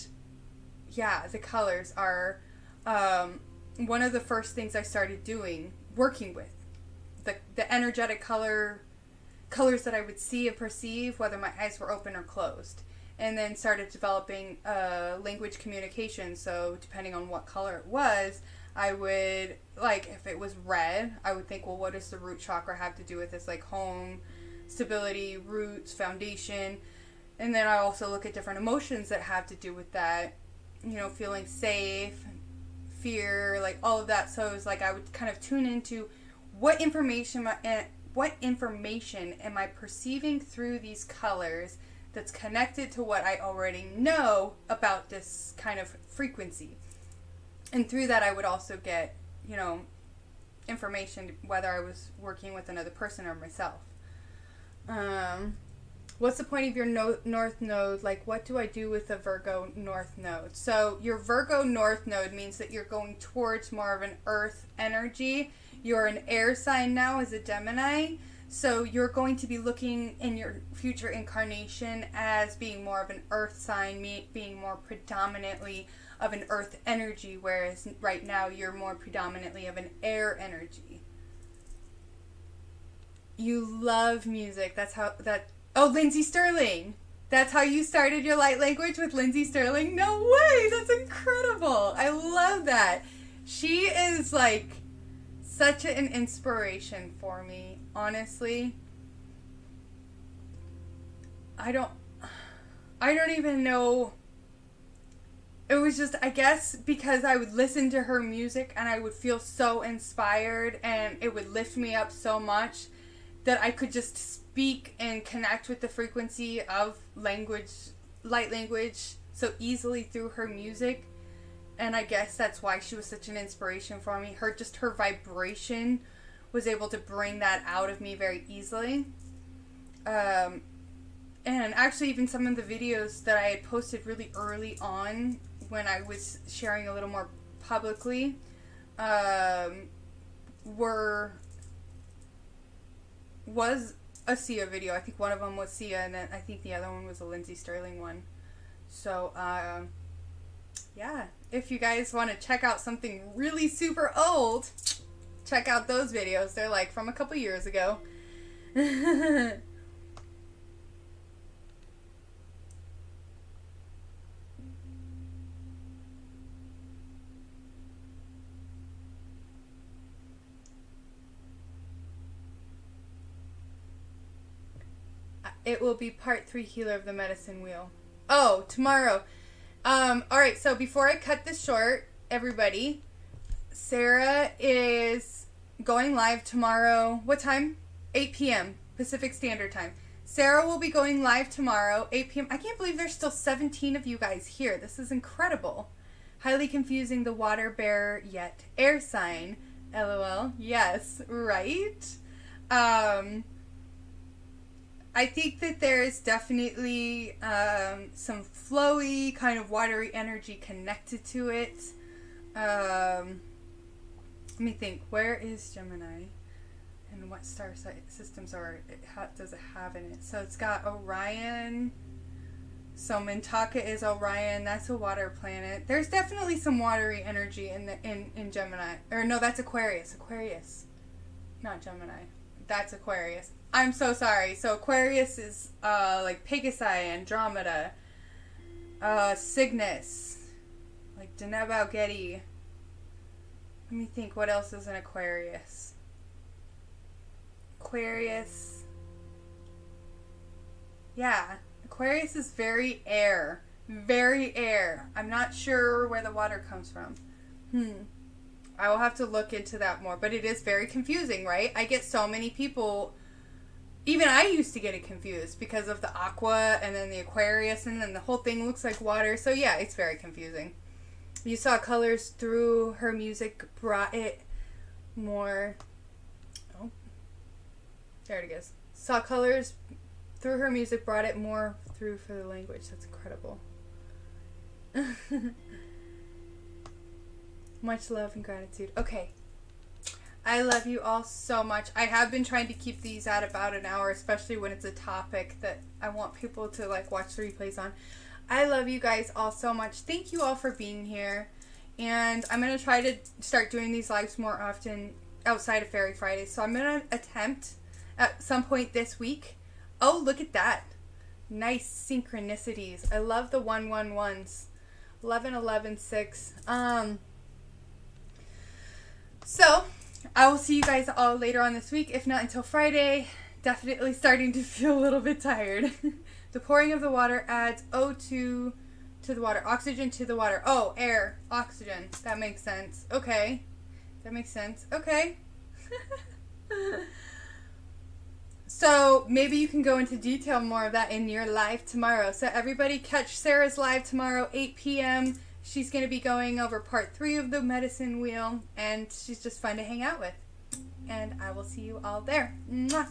yeah, the colors are one of the first things I started working with. The energetic colors that I would see and perceive, whether my eyes were open or closed. And then started developing language communication. So depending on what color it was, I would, like, if it was red, I would think, well, what does the root chakra have to do with this? Like home, stability, roots, foundation. And then I also look at different emotions that have to do with that. You know, feeling safe, fear, like all of that. So it was like I would kind of tune into what information am I perceiving through these colors that's connected to what I already know about this kind of frequency. And through that, I would also get, you know, information, whether I was working with another person or myself. What's the point of your north node? Like, what do I do with the Virgo north node? So your Virgo north node means that you're going towards more of an earth energy. You're an air sign now as a Gemini. So you're going to be looking in your future incarnation as being more of an earth sign, being more predominantly of an earth energy, whereas right now you're more predominantly of an air energy. You love music. Oh, Lindsay Sterling. That's how you started your light language, with Lindsay Sterling? No way. That's incredible. I love that. She is like such an inspiration for me, honestly. I don't even know. It was just, I guess, because I would listen to her music and I would feel so inspired and it would lift me up so much that I could just speak and connect with the frequency of language, light language, so easily through her music. And I guess that's why she was such an inspiration for me. Her vibration was able to bring that out of me very easily. And actually, even some of the videos that I had posted really early on, when I was sharing a little more publicly, was a Sia video. I think one of them was Sia, and then I think the other one was a Lindsay Sterling one. So, yeah. If you guys want to check out something really super old, check out those videos. They're like from a couple years ago. It will be part 3 Healer of the Medicine Wheel. Oh, tomorrow. Alright, so before I cut this short, everybody, Sarah is going live tomorrow. What time? 8 p.m. Pacific Standard Time. Sarah will be going live tomorrow, 8 p.m. I can't believe there's still 17 of you guys here. This is incredible. Highly confusing, the water bearer yet air sign. LOL. Yes, right? I think that there is definitely some flowy, kind of watery energy connected to it. Let me think. Where is Gemini? And what star systems does it have in it? So it's got Orion. So Mintaka is Orion. That's a water planet. There's definitely some watery energy in Gemini. Or no, that's Aquarius. Aquarius. Not Gemini. That's Aquarius. I'm so sorry. So Aquarius is like Pegasi, Andromeda, Cygnus, like Deneb Algeti. Let me think, what else is in Aquarius? Aquarius. Yeah, Aquarius is very air. Very air. I'm not sure where the water comes from. I will have to look into that more. But it is very confusing, right? I get so many people... Even I used to get it confused because of the aqua and then the Aquarius and then the whole thing looks like water. So yeah, it's very confusing. You saw colors through her music brought it more... Oh. There it is. Saw colors through her music brought it more through for the language. That's incredible. Much love and gratitude. Okay. I love you all so much. I have been trying to keep these at about an hour, especially when it's a topic that I want people to like watch the replays on. I love you guys all so much. Thank you all for being here. And I'm going to try to start doing these lives more often outside of Fairy Friday. So I'm going to attempt at some point this week. Oh, look at that. Nice synchronicities. I love the 111s. 11, 11, 6. So... I will see you guys all later on this week, if not until Friday. Definitely starting to feel a little bit tired. The pouring of the water adds O2 to the water. Oxygen to the water. Oh, air. Oxygen. That makes sense. Okay. That makes sense. Okay. So, maybe you can go into detail more of that in your live tomorrow. So, everybody catch Sarah's live tomorrow, 8 p.m., She's going to be going over part 3 of the medicine wheel, and she's just fun to hang out with. And I will see you all there. Mwah!